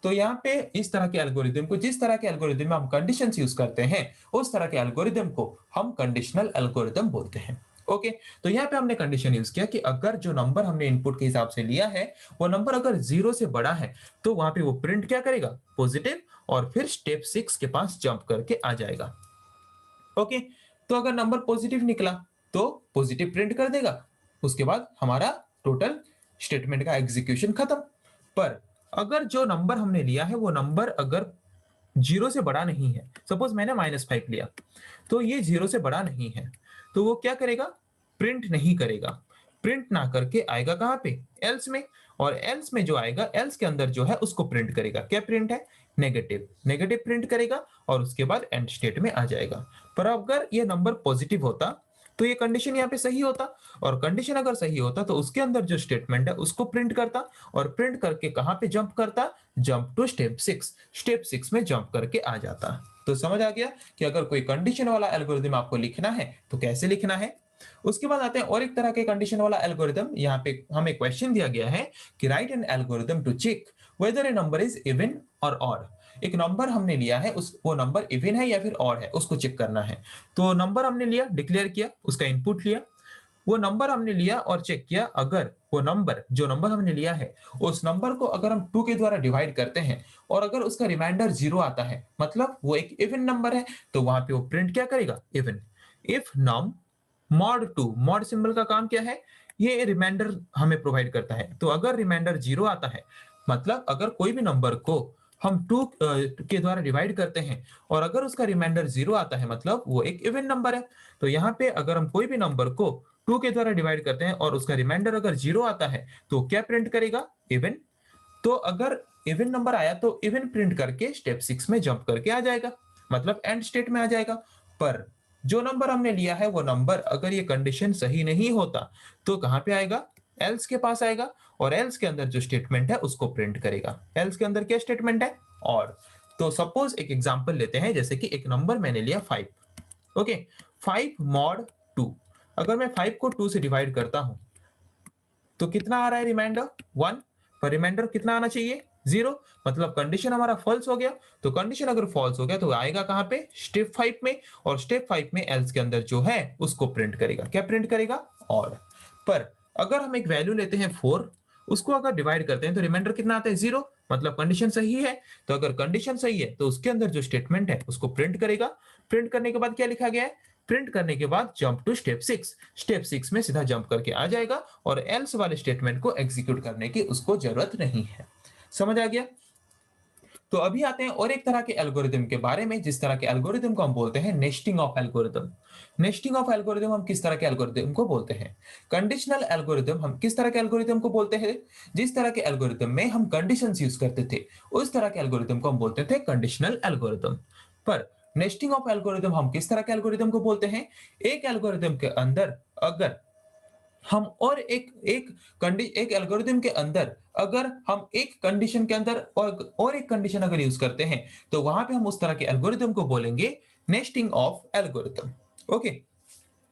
तो यहाँ पे इस तरह के एल्गोरिदम को, जिस तरह के एल्गोरिदम में हम कंडीशंस यूज करते हैं, उस तरह के एल्गोरिदम को हम कंडीशनल एल्गोरिदम बोलते हैं। ओके, तो यहाँ पे हमने कंडीशन यूज किया कि अगर जो नंबर हमने इनपुट के हिसाब से लिया है, वो नंबर अगर 0 से बड़ा है, तो वहां पे वो प्रिंट क्या करेगा? पॉजिटिव, और फिर स्टेप 6 के पास जंप करके आ जाएगा। ओके, तो अगर नंबर पॉजिटिव निकला तो पॉजिटिव प्रिंट कर देगा, उसके बाद हमारा टोटल स्टेटमेंट का एग्जीक्यूशन खत्म। पर अगर जो नंबर हमने लिया है, वो नंबर अगर 0 से बड़ा नहीं है, सपोज मैंने -5 लिया, तो ये 0 से बड़ा नहीं है, तो वो क्या करेगा? प्रिंट नहीं करेगा। प्रिंट ना करके आएगा कहाँ पे? एल्स में। और एल्स में जो आएगा, एल्स के अंदर जो है उसको प्रिंट करेगा। क्या प्रिंट है? नेगेटिव। नेगेटिव प्रिंट करेगा और उसके बाद एंड स्टेट में आ जाएगा। पर अगर ये नंबर पॉजिटिव होता, तो ये कंडीशन यहाँ पे सही होता, और कंडीशन अगर सही होता तो उसके अंदर जो स्टेटमेंट है उसको प्रिंट करता, और प्रिंट करके कहाँ पे जंप करता? Jump to step 6। स्टेप 6 में जंप करके आ जाता। तो समझ आ गया कि अगर कोई कंडीशन वाला एल्गोरिदम आपको लिखना है तो कैसे लिखना है। उसके बाद आते हैं और एक तरह के कंडीशन वाला एल्गोरिदम। यहाँ पे हमें क्वेश्चन दिया गया है कि write an algorithm to check whether a number is even और ऑड। एक नंबर हमने लिया है, वो नंबर इवन है या फिर ऑड है, उसको चेक करना है। तो नंबर हमने लिया, डिक्लेयर किया, उसका इनपुट लिया, वो नंबर हमने लिया और चेक किया, अगर वो नंबर, जो नंबर हमने लिया है, उस नंबर को अगर हम 2 के द्वारा डिवाइड करते हैं और अगर उसका रिमाइंडर 0 आता है, मतलब वो एक इवन नंबर है, तो वहां पे वो प्रिंट क्या करेगा? Even. If num mod 2, mod symbol का काम क्या है? ये रिमाइंडर हमें प्रोवाइड करता है। तो अगर रिमाइंडर 0 आता है, मतलब अगर कोई भी नंबर को हम 2 के द्वारा डिवाइड करते हैं और अगर उसका रिमाइंडर 0 आता है, मतलब वो एक इवन नंबर है। तो यहाँ पे अगर हम कोई भी नंबर को 2 के द्वारा डिवाइड करते हैं और उसका रिमाइंडर अगर 0 आता है, तो क्या प्रिंट करेगा? इवन। तो अगर इवन नंबर आया तो इवन प्रिंट करके स्टेप 6 में जंप करके आ जाएगा, मतलब एंड स्टेट में आ जाएगा। पर जो नंबर हमने लिया है, वो नंबर अगर ये कंडीशन सही नहीं होता, तो कहां पे आएगा? एल्स के पास आएगा, और एल्स के अंदर जो स्टेटमेंट है उसको प्रिंट करेगा। एल्स के अंदर क्या स्टेटमेंट है? और। तो सपोज एक एग्जांपल लेते हैं, जैसे कि एक नंबर मैंने लिया 5। Okay, 5 mod 2। अगर मैं 5 को 2 से डिवाइड करता हूं तो कितना आ रहा है रिमाइंडर? 1। पर रिमाइंडर कितना आना चाहिए? 0। मतलब कंडीशन हमारा फॉल्स हो गया। तो कंडीशन अगर फॉल्स हो गया तो आएगा कहां पे? स्टेप 5 में। और स्टेप 5 में एल्स के अंदर जो है उसको प्रिंट करेगा। क्या प्रिंट करेगा? ऑड। पर अगर हम एक वैल्यू लेते हैं 4, उसको अगर डिवाइड करते हैं तो रिमाइंडर कितना आता है? 0। मतलब कंडीशन सही है। तो अगर कंडीशन सही है तो उसके अंदर जो स्टेटमेंट है उसको प्रिंट करेगा। प्रिंट करने के बाद क्या लिखा गया है? प्रिंट करने के बाद जंप टू स्टेप 6। स्टेप 6 में सीधा जंप करके आ जाएगा और एल्स वाले स्टेटमेंट को एग्जीक्यूट करने की उसको जरूरत नहीं है। समझ आ गया? तो अभी आते हैं और एक तरह के एल्गोरिदम के बारे में, जिस तरह के एल्गोरिदम को हम बोलते हैं nesting of algorithm. Nesting of algorithm हम किस तरह के एल्गोरिदम को बोलते हैं? कंडीशनल एल्गोरिदम हम किस तरह के एल्गोरिदम को बोलते हैं? जिस तरह के एल्गोरिदम में हम कंडीशंस यूज करते थे उस तरह के एल्गोरिदम को हम बोलते थे कंडीशनल एल्गोरिदम। पर नेस्टिंग ऑफ एल्गोरिदम हम किस तरह के एल्गोरिदम को बोलते हैं? एक एल्गोरिदम के अंदर अगर हम एक एल्गोरिदम के अंदर अगर हम एक कंडीशन के अंदर और एक कंडीशन अगर यूज करते हैं तो वहां पे हम उस तरह के एल्गोरिदम को बोलेंगे nesting of algorithm. Okay,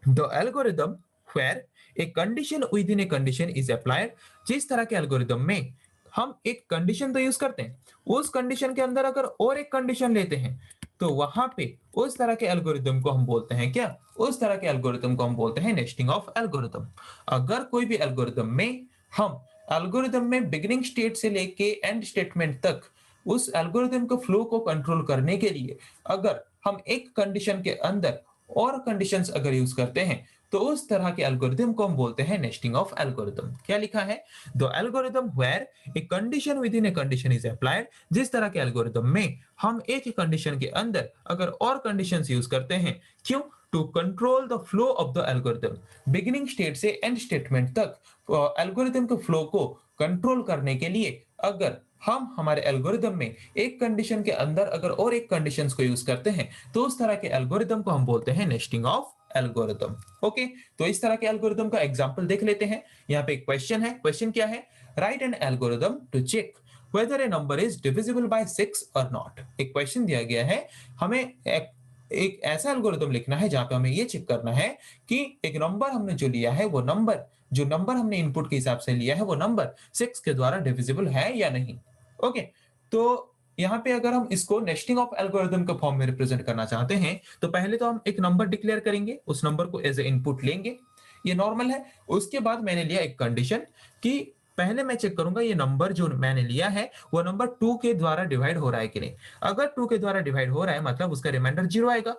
the algorithm where a condition within a condition is applied. जिस तरह के एल्गोरिदम में हम एक कंडीशन तो यूज करते हैं, उस कंडीशन के अंदर अगर और एक कंडीशन लेते हैं तो वहां पे उस तरह के एल्गोरिदम को हम बोलते हैं क्या? उस तरह के एल्गोरिदम को हम बोलते हैं नेस्टिंग ऑफ एल्गोरिदम। अगर कोई भी एल्गोरिदम में हम एल्गोरिदम में बिगिनिंग स्टेट से लेके एंड स्टेटमेंट तक उस एल्गोरिदम को फ्लो को कंट्रोल करने के लिए अगर हम एक कंडीशन के अंदर और कंडीशंस अगर यूज करते हैं तो उस तरह के एल्गोरिदम को हम बोलते हैं नेस्टिंग ऑफ एल्गोरिदम। क्या लिखा है? The algorithm where a condition within a condition is applied. जिस तरह के एल्गोरिदम में हम एक ही कंडीशन के अंदर अगर और कंडीशंस यूज करते हैं, क्यों? To control the flow of the algorithm. Beginning state से एंड स्टेटमेंट तक एल्गोरिदम के फ्लो को कंट्रोल करने के लिए अगर हम हमारे एल्गोरिदम में एक कंडीशन के अंदर अगर और एक कंडीशंस को यूज करते हैं तो उस तरह के एल्गोरिदम को हम बोलते हैं नेस्टिंग ऑफ एल्गोरिदम। ओके, तो इस तरह के एल्गोरिदम का एग्जांपल देख लेते हैं। यहाँ पे एक क्वेश्चन है। क्वेश्चन क्या है? Write an algorithm to check whether a number is divisible by 6 or not। एक क्वेश्चन दिया गया है, हमें एक ऐसा एल्गोरिदम लिखना है जहां पे हमें ये चेक करना है कि एक नंबर हमने जो लिया है वो नंबर जो नंबर हमने इनपुट के हिसाब से लिया है वो नंबर 6 के द्वारा डिविजिबल है या नहीं। ओके, तो यहाँ पे अगर हम इसको नेस्टिंग ऑफ एल्गोरिदम के फॉर्म में रिप्रेजेंट करना चाहते हैं तो पहले तो हम एक नंबर डिक्लेयर करेंगे, उस नंबर को एज ए इनपुट लेंगे, ये नॉर्मल है। उसके बाद मैंने लिया एक कंडीशन कि पहले मैं चेक करूंगा ये नंबर जो मैंने लिया है वो नंबर 2 के द्वारा डिवाइड हो रहा है कि नहीं। अगर 2 के द्वारा डिवाइड हो रहा है मतलब उसका रिमाइंडर 0 आएगा।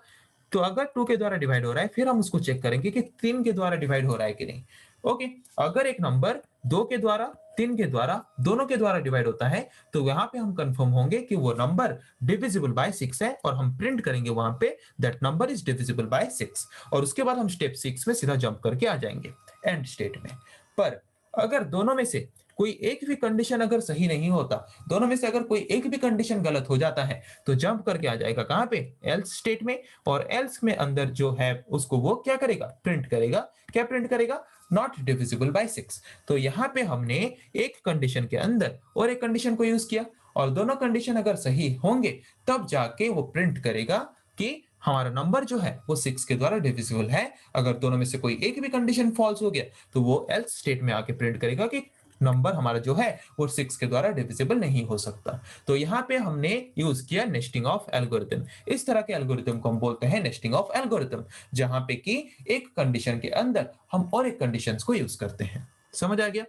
तो अगर 2 के द्वारा डिवाइड हो रहा है फिर हम उसको चेक करेंगे कि 3 के द्वारा डिवाइड हो रहा है कि नहीं। ओके, अगर एक नंबर 2 के द्वारा 3 के द्वारा दोनों के द्वारा डिवाइड होता है तो वहां पे हम कंफर्म होंगे कि वो नंबर डिविजिबल बाय 6 है और हम प्रिंट करेंगे वहां पे that number is divisible by 6। और उसके बाद हम स्टेप 6 में सीधा जंप करके आ जाएंगे एंड स्टेट में। पर अगर दोनों में से कोई एक भी कंडीशन अगर सही नहीं होता, दोनों में से अगर कोई एक भी कंडीशन गलत हो जाता है तो जंप करके आ जाएगा कहां पे? एल्स स्टेट में। और एल्स में अंदर जो है उसको वो क्या करेगा? प्रिंट करेगा। क्या प्रिंट करेगा? Not divisible by 6। तो यहाँ पे हमने एक कंडीशन के अंदर और एक कंडीशन को यूज किया और दोनों कंडीशन अगर सही होंगे तब जाके वो प्रिंट करेगा कि हमारा नंबर जो है वो 6 के द्वारा डिविजिबल है। अगर दोनों में से कोई एक भी कंडीशन फॉल्स हो गया तो वो एल्स स्टेट में आके प्रिंट करेगा कि नंबर हमारा जो है वो 6 के द्वारा डिविजिबल नहीं हो सकता। तो यहाँ पे हमने यूज किया नेस्टिंग ऑफ एल्गोरिथम। इस तरह के एल्गोरिथम को हम बोलते हैं नेस्टिंग ऑफ एल्गोरिथम, जहां पे कि एक कंडीशन के अंदर हम और एक कंडीशंस को यूज करते हैं। समझ आ गया?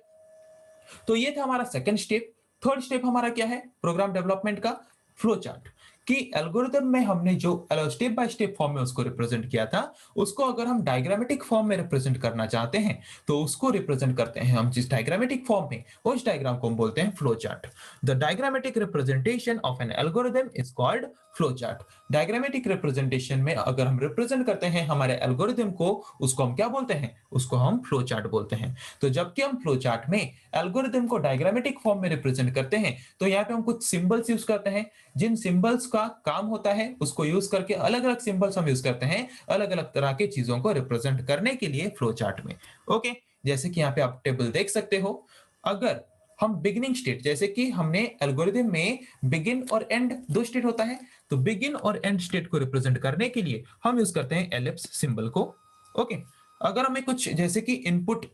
तो ये था हमारा सेकंड स्टेप। थर्ड स्टेप हमारा क्या है प्रोग्राम डेवलपमेंट का? Flow chart. कि एल्गोरिथम में हमने जो स्टेप बाय स्टेप फॉर्म में उसको रिप्रेजेंट किया था उसको अगर हम डायग्रामेटिक फॉर्म में रिप्रेजेंट करना चाहते हैं तो उसको रिप्रेजेंट करते हैं हम जिस डायग्रामेटिक फॉर्म में, उस डायग्राम को हम बोलते हैं flow chart. The diagrammatic representation of an algorithm is called flow chart. Diagrammatic representation में अगर हम रिप्रेजेंट करते हैं हमारे एल्गोरिथम को उसको हम क्या बोलते हैं? उसको हम फ्लो चार्ट बोलते हैं। तो जबकि हम फ्लो चार्ट में एल्गोरिथम को डायग्रामेटिक फॉर्म में रिप्रेजेंट करते हैं तो यहाँ पे हम कुछ सिंबल्स यूज करते हैं। जिन सिंबल्स का काम होता है उसको यूज करके अलग अलग सिंबल्स हम यूज करते हैं अलग अलग तरह के चीजों को रिप्रेजेंट करने के लिए फ्लो चार्ट में। ओके, जैसे कि यहाँ पे आप टेबल देख सकते हो। अगर हम बिगिनिंग स्टेट, जैसे कि हमने एल्गोरिथम में बिगिन और एंड दो स्टेट होता है, तो बिगिन और एंड स्टेट को रिप्रेजेंट करने के लिए हम यूज करते हैं एलिप्स सिंबल को। ओके, अगर हमें कुछ जैसे कि इनपुट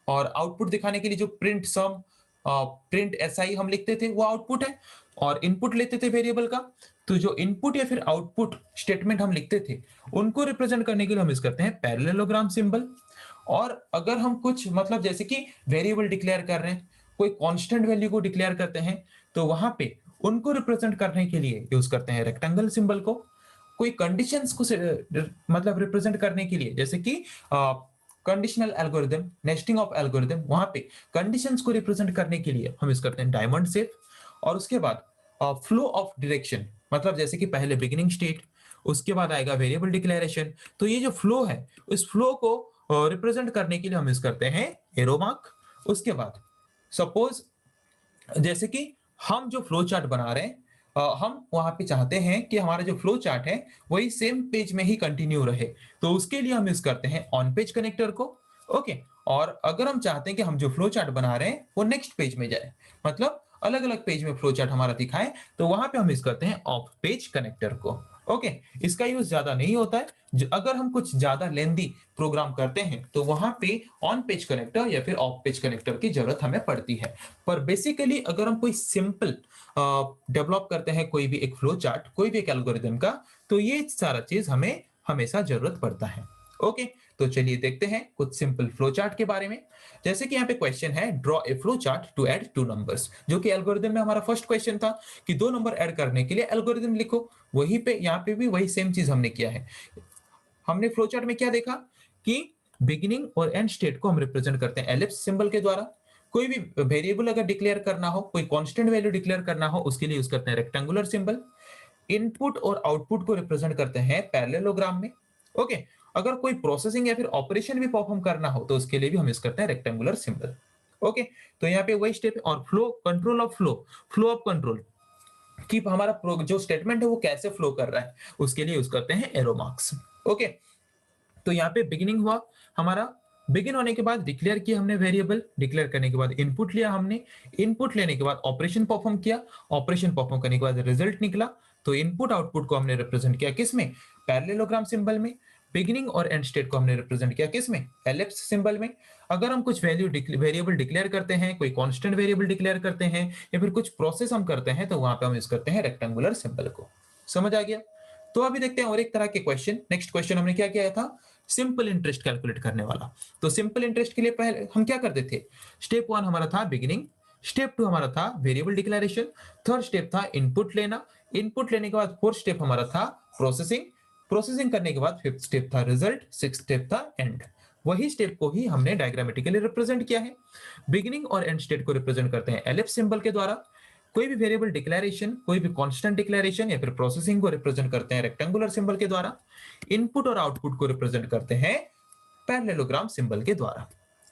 और आउटपुट दिखाने के लिए जो प्रिंट सम, प्रिंट एसआई हम लिखते थे वो आउटपुट है, और इनपुट लेते थे वेरिएबल का, तो जो इनपुट या फिर आउटपुट स्टेटमेंट हम लिखते थे उनको रिप्रेजेंट करने के लिए हम यूज करते हैं पैरेललोग्राम सिंबल। और अगर हम कुछ मतलब जैसे कि वेरिएबल डिक्लेयर कर रहे हैं, कोई कांस्टेंट वैल्यू को डिक्लेयर करते हैं, तो वहां पे उनको रिप्रेजेंट करने के लिए यूज करते हैं रेक्टेंगल सिंबल को। कोई कंडीशंस को मतलब रिप्रेजेंट करने के लिए, जैसे कि conditional algorithm, nesting of algorithm, वहां पे कंडीशंस को रिप्रेजेंट करने के लिए हम यूज करते हैं डायमंड शेप। और उसके बाद फ्लो ऑफ डायरेक्शन, मतलब जैसे कि पहले बिगिनिंग स्टेट, उसके बाद आएगा वेरिएबल डिक्लेरेशन, तो ये जो फ्लो है इस फ्लो को रिप्रेजेंट करने के लिए हम यूज करते हैं एरो मार्क। उसके बाद सपोज जैसे कि हम जो फ्लो चार्ट बना रहे हैं, हम वहां पे चाहते हैं कि हमारा जो फ्लो चार्ट है वही सेम पेज में ही कंटिन्यू रहे, तो उसके लिए हम यूज करते हैं ऑन पेज कनेक्टर को। ओके, और अगर हम चाहते हैं कि हम जो फ्लो चार्ट बना रहे हैं वो नेक्स्ट पेज में जाए, मतलब अलग अलग पेज में फ्लो चार्ट हमारा दिखाए, तो वहां पे हम यूज करते हैं ऑफ पेज कनेक्टर को। ओके, इसका यूज ज्यादा नहीं होता है, अगर हम कुछ ज्यादा लेंदी प्रोग्राम करते हैं तो वहां पे ऑन पेज कनेक्टर या फिर ऑफ पेज कनेक्टर की जरूरत हमें पड़ती है। पर बेसिकली अगर हम कोई सिंपल डेवलप करते हैं कोई भी एक फ्लो चार्ट, कोई भी एक एल्गोरिदम का, तो ये सारा चीज हमें हमेशा जरूरत पड़ता है। ओके, तो चलिए देखते हैं कुछ सिंपल फ्लो चार्ट के बारे में। जैसे कि यहाँ पे क्वेश्चन है, draw a flow chart to add two numbers, जो कि एल्गोरिदम में हमारा फर्स्ट क्वेश्चन था कि दो नंबर ऐड करने के लिए एल्गोरिदम लिखो। वहीं पे यहाँ पे भी वही सेम चीज हमने किया है। हमने फ्लो चार्ट में क्या देखा कि बिगिनिंग और एंड स्टेट को हम रिप्रेजेंट करते हैं एलिप्स सिंबल के द्वारा। कोई भी वेरिएबल अगर डिक्लेयर करना हो, कोई कांस्टेंट वैल्यू डिक्लेयर करना हो, उसके लिए यूज करते हैं रेक्टेंगुलर सिंबल। इनपुट और आउटपुट को रिप्रेजेंट करते हैं पैरेललोग्राम में। ओके, अगर कोई प्रोसेसिंग या फिर ऑपरेशन भी परफॉर्म करना हो तो उसके लिए भी हम यूज करते हैं रेक्टेंगुलर सिंबल। ओके, तो यहाँ पे वही स्टेप है। और flow, control of flow, flow of control कि हमारा जो स्टेटमेंट है वो कैसे फ्लो कर रहा है, उसके लिए यूज करते हैं एरो मार्क्स। ओके, तो यहाँ पे बिगिनिंग हुआ हमारा, बिगिन होने के बाद डिक्लेयर किया हमने वेरिएबल, डिक्लेयर करने के बाद इनपुट लिया हमने, इनपुट लेने के बाद ऑपरेशन परफॉर्म किया, ऑपरेशन परफॉर्म करने के बाद रिजल्ट निकला, तो इनपुट आउटपुट को हमने रिप्रेजेंट किया किसमें, पैरेललोग्राम सिंबल में। बिगिनिंग और एंड स्टेट को हमने रिप्रेजेंट किया किसमें, एलिप्स सिंबल में। अगर हम कुछ वैल्यू वेरिएबल डिक्लेयर करते हैं, कोई कांस्टेंट वेरिएबल डिक्लेयर करते हैं या फिर कुछ प्रोसेस हम करते हैं, तो वहां पे हम यूज करते हैं रेक्टेंगुलर सिंबल को। समझ आ गया? तो अभी देखते हैं और एक तरह के क्वेश्चन। नेक्स्ट क्वेश्चन हमने क्या किया था, सिंपल इंटरेस्ट कैलकुलेट करने वाला। तो सिंपल इंटरेस्ट के लिए पहले हम क्या करते थे, स्टेप 1 हमारा था बिगिनिंग, स्टेप 2 हमारा था वेरिएबल डिक्लेरेशन, थर्ड स्टेप था इनपुट लेना, इनपुट लेने के बाद फोर्थ स्टेप हमारा था प्रोसेसिंग, प्रोसेसिंग करने के बाद फिफ्थ स्टेप था रिजल्ट, सिक्स्थ स्टेप था एंड। वही स्टेप को ही हमने डायग्रामेटिकली रिप्रेजेंट किया है। बिगिनिंग और एंड स्टेट को रिप्रेजेंट करते हैं एलिप्स सिंबल के द्वारा। कोई भी वेरिएबल डिक्लेरेशन, कोई भी कांस्टेंट डिक्लेरेशन या फिर प्रोसेसिंग को रिप्रेजेंट करते हैं रेक्टेंगुलर सिंबल के द्वारा। इनपुट और आउटपुट को रिप्रेजेंट करते हैं पैरेललोग्राम सिंबल के द्वारा।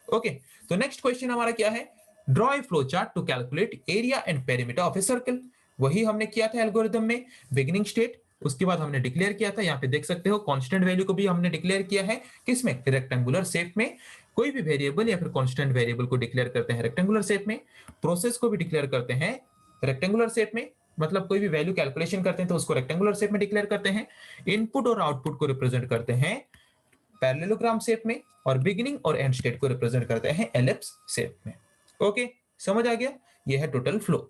ओके, तो नेक्स्ट क्वेश्चन हमारा क्या है, draw a flow chart to calculate area and perimeter of a circle. वही हमने किया था एल्गोरिथम में, बिगिनिंग स्टेट, उसके बाद हमने डिक्लेयर किया था, यहाँ पे देख सकते हो कांस्टेंट वैल्यू को भी हमने डिक्लेयर किया है किसमें, रेक्टेंगुलर शेप में। कोई भी वेरिएबल या फिर कांस्टेंट वेरिएबल को डिक्लेयर करते हैं रेक्टेंगुलर शेप में, प्रोसेस को भी डिक्लेयर करते हैं रेक्टेंगुलर शेप में, मतलब कोई भी वैल्यू कैलकुलेशन करते हैं तो उसको रेक्टेंगुलर शेप में डिक्लेयर करते हैं। इनपुट और आउटपुट को रिप्रेजेंट करते हैं पैरेललोग्राम शेप में, और बिगिनिंग और एंड स्टेट को रिप्रेजेंट करते हैं एलिप्स शेप में। ओके, समझ आ गया? यह है टोटल फ्लो।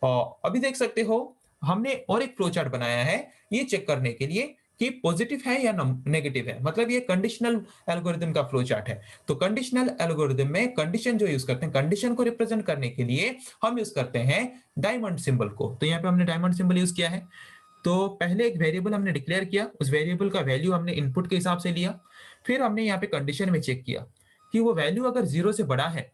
और अभी देख सकते हो हमने और एक फ्लो चार्ट बनाया है ये चेक करने के लिए कि पॉजिटिव है या नेगेटिव है, मतलब ये कंडीशनल एल्गोरिदम का फ्लो चार्ट है। तो कंडीशनल एल्गोरिदम में कंडीशन जो यूज करते हैं, कंडीशन को रिप्रेजेंट करने के लिए हम यूज करते हैं डायमंड सिंबल को। तो यहाँ पे हमने डायमंड सिंबल यूज किया है। तो पहले एक वेरिएबल हमने डिक्लेयर किया, उस वेरिएबल का वैल्यू हमने इनपुट के हिसाब से लिया, फिर हमने यहाँ पे कंडीशन में चेक किया कि वो वैल्यू अगर 0 से बड़ा है,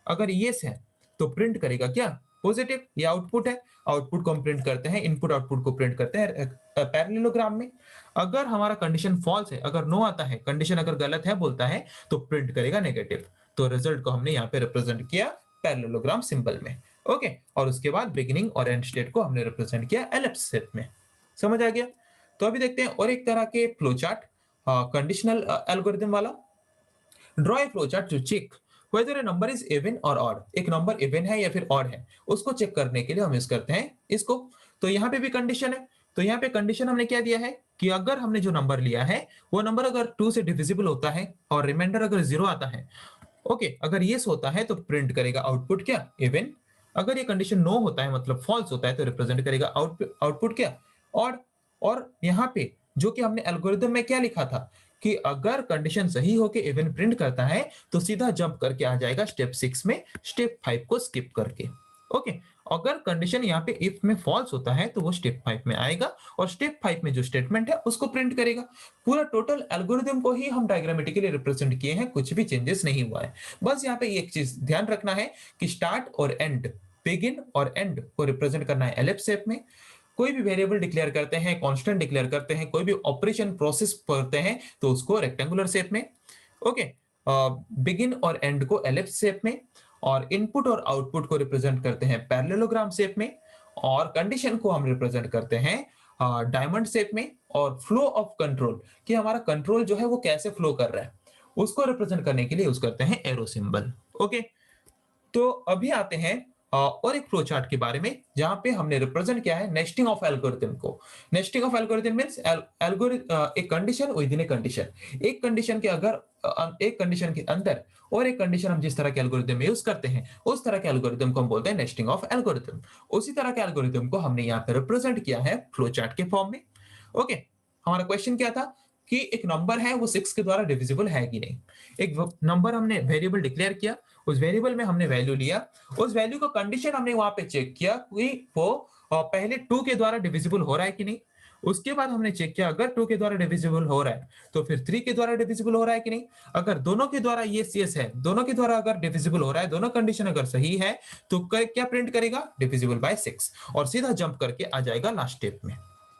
अगर यस है तो प्रिंट करेगा क्या, पॉजिटिव। ये आउटपुट है, आउटपुट को हम प्रिंट करते हैं, इनपुट आउटपुट को प्रिंट करते हैं पैरेललोग्राम में। अगर हमारा कंडीशन फॉल्स है, अगर नो आता है, कंडीशन अगर गलत है बोलता है, तो प्रिंट करेगा नेगेटिव। तो रिजल्ट को हमने यहाँ पे रिप्रेजेंट किया पैरेललोग्राम सिंबल में। ओके, और उसके बाद बिगिनिंग और एंड स्टेट को हमने रिप्रेजेंट किया एलिप्स शेप में। समझ आ गया? तो अभी देखते हैं और एक तरह के फ्लो चार्ट, कंडीशनल एल्गोरिथम वाला। Draw a flow chart to check whether a number is even और ऑड, एक नंबर इवन है या फिर ऑड है, उसको चेक करने के लिए हम यूज करते हैं इसको। तो यहाँ पे भी कंडीशन है, तो यहाँ पे कंडीशन हमने क्या दिया है कि अगर हमने जो नंबर लिया है वो नंबर अगर 2 से डिविजिबल होता है और रिमाइंडर अगर 0 आता है, ओके, अगर ये होता है तो प्रिंट करेगा आउटपुट क्या, इवन। अगर ये कंडीशन नो होता है मतलब फॉल्स होता है तो रिप्रेजेंट करेगा आउटपुट क्या, ऑड। और यहाँ पे जो कि हमने एल्गोरिथम में क्या लिखा था कि अगर कंडीशन सही होके इवन प्रिंट करता है तो सीधा जंप करके आ जाएगा स्टेप 6 में, स्टेप 5 को स्किप करके। ओके, अगर कंडीशन यहाँ पे इफ में फॉल्स होता है तो वो स्टेप 5 में आएगा और स्टेप 5 में जो स्टेटमेंट है उसको प्रिंट करेगा। पूरा टोटल एल्गोरिथम को ही हम डायग्रामेटिकली रिप्रेजेंट किए हैं, कुछ भी चेंजेस नहीं हुआ है। बस यहाँ पे एक चीज ध्यान रखना है कि स्टार्ट और एंड, बिगिन और एंड को रिप्रेजेंट करना है एलिप्स शेप में। कोई भी वेरिएबल डिक्लेयर करते हैं, कांस्टेंट डिक्लेयर करते हैं, कोई भी ऑपरेशन प्रोसेस करते हैं तो उसको रेक्टेंगुलर शेप में। ओके, बिगिन और एंड को एलिप्स शेप में, और इनपुट और आउटपुट को रिप्रेजेंट करते हैं पैरेललोग्राम शेप में, और कंडीशन को हम रिप्रेजेंट करते हैं डायमंड शेप में, और फ्लो ऑफ कंट्रोल कि हमारा कंट्रोल जो है वो कैसे फ्लो कर रहा है उसको रिप्रेजेंट करने के लिए यूज करते हैं एरो सिंबल। ओके, तो अभी आते हैं और एक फ्लो चार्ट के बारे में जहां पे हमने रिप्रेजेंट किया है नेस्टिंग ऑफ एल्गोरिथम को। नेस्टिंग ऑफ एल्गोरिथम मींस एक condition within a condition, एक कंडीशन के अगर एक कंडीशन के अंदर और एक कंडीशन हम जिस तरह के एल्गोरिथम में यूज करते हैं उस तरह के एल्गोरिथम को हम बोलते हैं नेस्टिंग ऑफ एल्गोरिथम। उसी तरह के एल्गोरिथम को हमने यहाँ पे रिप्रेजेंट किया है फ्लो चार्ट के फॉर्म में। ओके, हमारा क्वेश्चन क्या था कि एक नंबर है वो 6 के द्वारा डिविजिबल है कि नहीं। एक नंबर हमने वेरिएबल डिक्लेयर किया, उस वेरिएबल में हमने वैल्यू लिया, उस वैल्यू का कंडीशन हमने वहां पे चेक किया कि वो पहले 2 के द्वारा डिविजिबल हो रहा है कि नहीं। उसके बाद हमने चेक किया अगर 2 के द्वारा डिविजिबल हो रहा है तो फिर 3 के द्वारा डिविजिबल हो रहा है कि नहीं। अगर दोनों के द्वारा यस है, दोनों के द्वारा अगर डिविजिबल हो रहा है, दोनों कंडीशन अगर सही है तो क्या प्रिंट करेगा, डिविजिबल बाय 6, और सीधा जंप करके आ जाएगा लास्ट स्टेप में।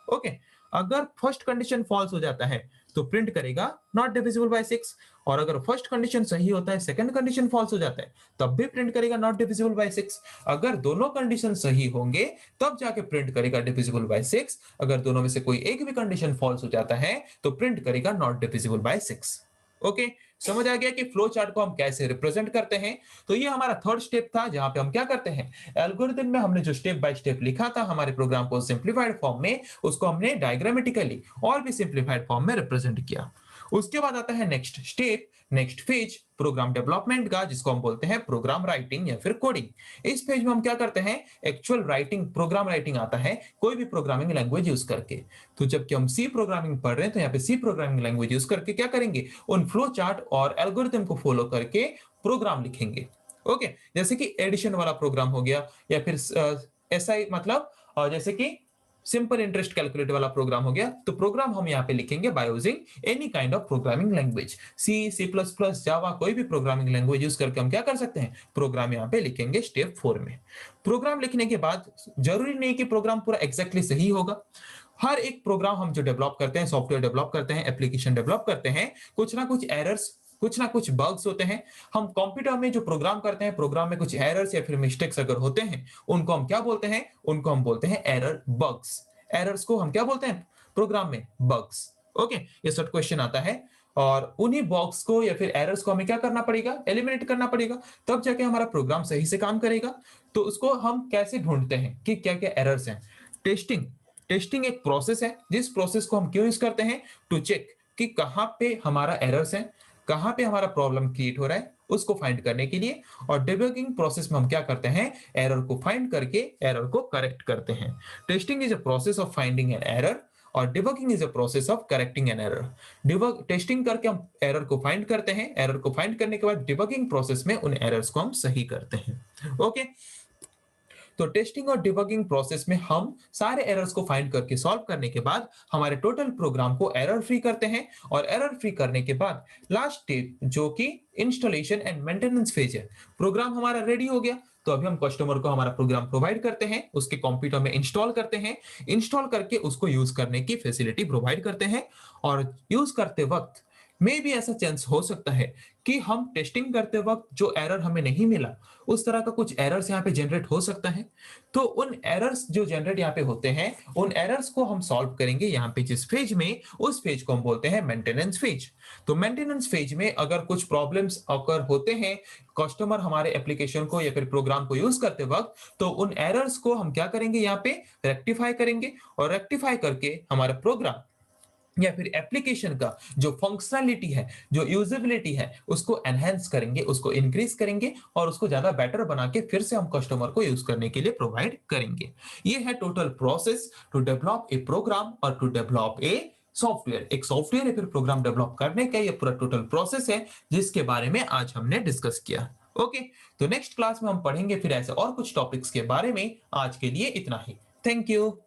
ओके, अगर फर्स्ट कंडीशन फॉल्स हो जाता है तो प्रिंट करेगा नॉट डिविजिबल बाय 6, और अगर फर्स्ट कंडीशन सही होता है, सेकंड कंडीशन फॉल्स हो जाता है तब भी प्रिंट करेगा नॉट डिविजिबल बाय 6। अगर दोनों कंडीशन सही होंगे तब जाके प्रिंट करेगा डिविजिबल बाय 6। अगर दोनों में से कोई एक भी कंडीशन फॉल्स हो जाता है तो प्रिंट करेगा नॉट डिविजिबल बाय 6। ओके, समझ आ गया कि फ्लो चार्ट को हम कैसे रिप्रेजेंट करते हैं। तो ये हमारा थर्ड स्टेप था जहां पे हम क्या करते हैं, एल्गोरिथम में हमने जो स्टेप बाय स्टेप लिखा था हमारे प्रोग्राम को सिंप्लीफाइड फॉर्म में, उसको हमने डायग्रामेटिकली और भी सिंप्लीफाइड फॉर्म में रिप्रेजेंट किया। उसके बाद आता है next step, next phase program development का, जिसको हम बोलते हैं प्रोग्राम राइटिंग या फिर कोडिंग। इस पेज में हम क्या करते हैं, एक्चुअल राइटिंग, प्रोग्राम राइटिंग आता है कोई भी प्रोग्रामिंग लैंग्वेज यूज करके। तो जबकि हम सी प्रोग्रामिंग पढ़ रहे हैं तो यहाँ पे सी प्रोग्रामिंग लैंग्वेज यूज करके क्या करेंगे, उन फ्लो चार्ट और एल्गोरिथम को फॉलो करके प्रोग्राम लिखेंगे। ओके, जैसे कि एडिशन वाला प्रोग्राम हो गया, या फिर ऐसा मतलब जैसे कि सिंपल इंटरेस्ट कैलकुलेट वाला प्रोग्राम हो गया, तो प्रोग्राम हम यहाँ पे लिखेंगे by using any kind of programming language, C, C plus plus, Java, कोई भी प्रोग्रामिंग लैंग्वेज यूज करके हम क्या कर सकते हैं, प्रोग्राम यहाँ पे लिखेंगे स्टेप 4 में। प्रोग्राम लिखने के बाद जरूरी नहीं कि प्रोग्राम पूरा एग्जैक्टली सही होगा। हर एक प्रोग्राम हम जो डेवलप करते हैं, सॉफ्टवेयर डेवलप करते हैं, एप्लीकेशन डेवलप करते हैं, कुछ ना कुछ एरर्स, कुछ ना कुछ बग्स होते हैं। हम कंप्यूटर में जो प्रोग्राम करते हैं, प्रोग्राम में कुछ एरर्स या फिर मिस्टेक्स अगर होते हैं, उनको हम क्या बोलते हैं, उनको हम बोलते हैं एरर बग्स। एरर्स को हम क्या बोलते हैं प्रोग्राम में, बग्स। ओके, ये शॉर्ट क्वेश्चन आता है, और उन्हीं बग्स को या फिर एरर्स को हमें क्या करना पड़ेगा, एलिमिनेट करना पड़ेगा, तब जाके हमारा प्रोग्राम सही से काम करेगा। तो उसको हम कैसे ढूंढते हैं कि क्या क्या एरर्स हैं। टेस्टिंग, टेस्टिंग एक प्रोसेस है, जिस प्रोसेस को हम क्यों यूज करते हैं, टू चेक कि कहां पे हमारा एरर्स है, कहां पे हमारा प्रॉब्लम क्रिएट हो रहा है, उसको फाइंड करने के लिए। और डिबगिंग प्रोसेस में हम क्या करते हैं, एरर को फाइंड करके एरर को करेक्ट करते हैं। Testing is a process of finding an error और debugging is a process of correcting an error. Debug, testing करके हम एरर को फाइंड करते हैं, एरर को फाइंड करने के बाद डिबगिंग प्रोसेस में उन एरर्स को हम सही करते हैं। ओके, तो टेस्टिंग और डिबगिंग प्रोसेस में हम सारे एरर्स को फाइंड करके सॉल्व करने के बाद हमारे टोटल प्रोग्राम को एरर फ्री करते हैं, और एरर फ्री करने के बाद लास्ट स्टेप जो कि इंस्टॉलेशन एंड मेंटेनेंस फेज है, प्रोग्राम हमारा रेडी हो गया। तो अभी हम कस्टमर को हमारा प्रोग्राम प्रोवाइड करते हैं, उसके कंप्यूटर में इंस्टॉल करते हैं, इंस्टॉल करके उसको यूज करने की फैसिलिटी प्रोवाइड करते हैं। और यूज करते वक्त मे भी ऐसा चांस हो सकता है कि हम टेस्टिंग करते वक्त जो एरर हमें नहीं मिला, उस तरह का कुछ एरर्स यहाँ पे जनरेट हो सकता है। तो उन एरर्स जो जनरेट यहाँ पे होते हैं, उन एरर्स को हम सॉल्व करेंगे यहाँ पे जिस फेज में, उस फेज को हम बोलते हैं मेंटेनेंस फेज। तो मेंटेनेंस फेज में अगर कुछ प्रॉब्लम्स अगर होते हैं कस्टमर हमारे एप्लीकेशन को या फिर प्रोग्राम को यूज करते वक्त, तो उन एरर्स को हम क्या करेंगे यहाँ पे रेक्टिफाई करेंगे, और रेक्टिफाई करके हमारा प्रोग्राम या फिर एप्लीकेशन का जो फंक्शनैलिटी है, जो यूजेबिलिटी है, उसको एनहेंस करेंगे, उसको इंक्रीज करेंगे और उसको ज्यादा बेटर बना के फिर से हम कस्टमर को यूज करने के लिए प्रोवाइड करेंगे। ये है total process to develop a program और टू डेवलप ए सॉफ्टवेयर। एक सॉफ्टवेयर या फिर प्रोग्राम डेवलप करने का ये पूरा टोटल प्रोसेस है जिसके बारे में आज हमने डिस्कस किया। ओके, तो नेक्स्ट क्लास में हम पढ़ेंगे फिर ऐसे और कुछ टॉपिक्स के बारे में। आज के लिए इतना ही। Thank you.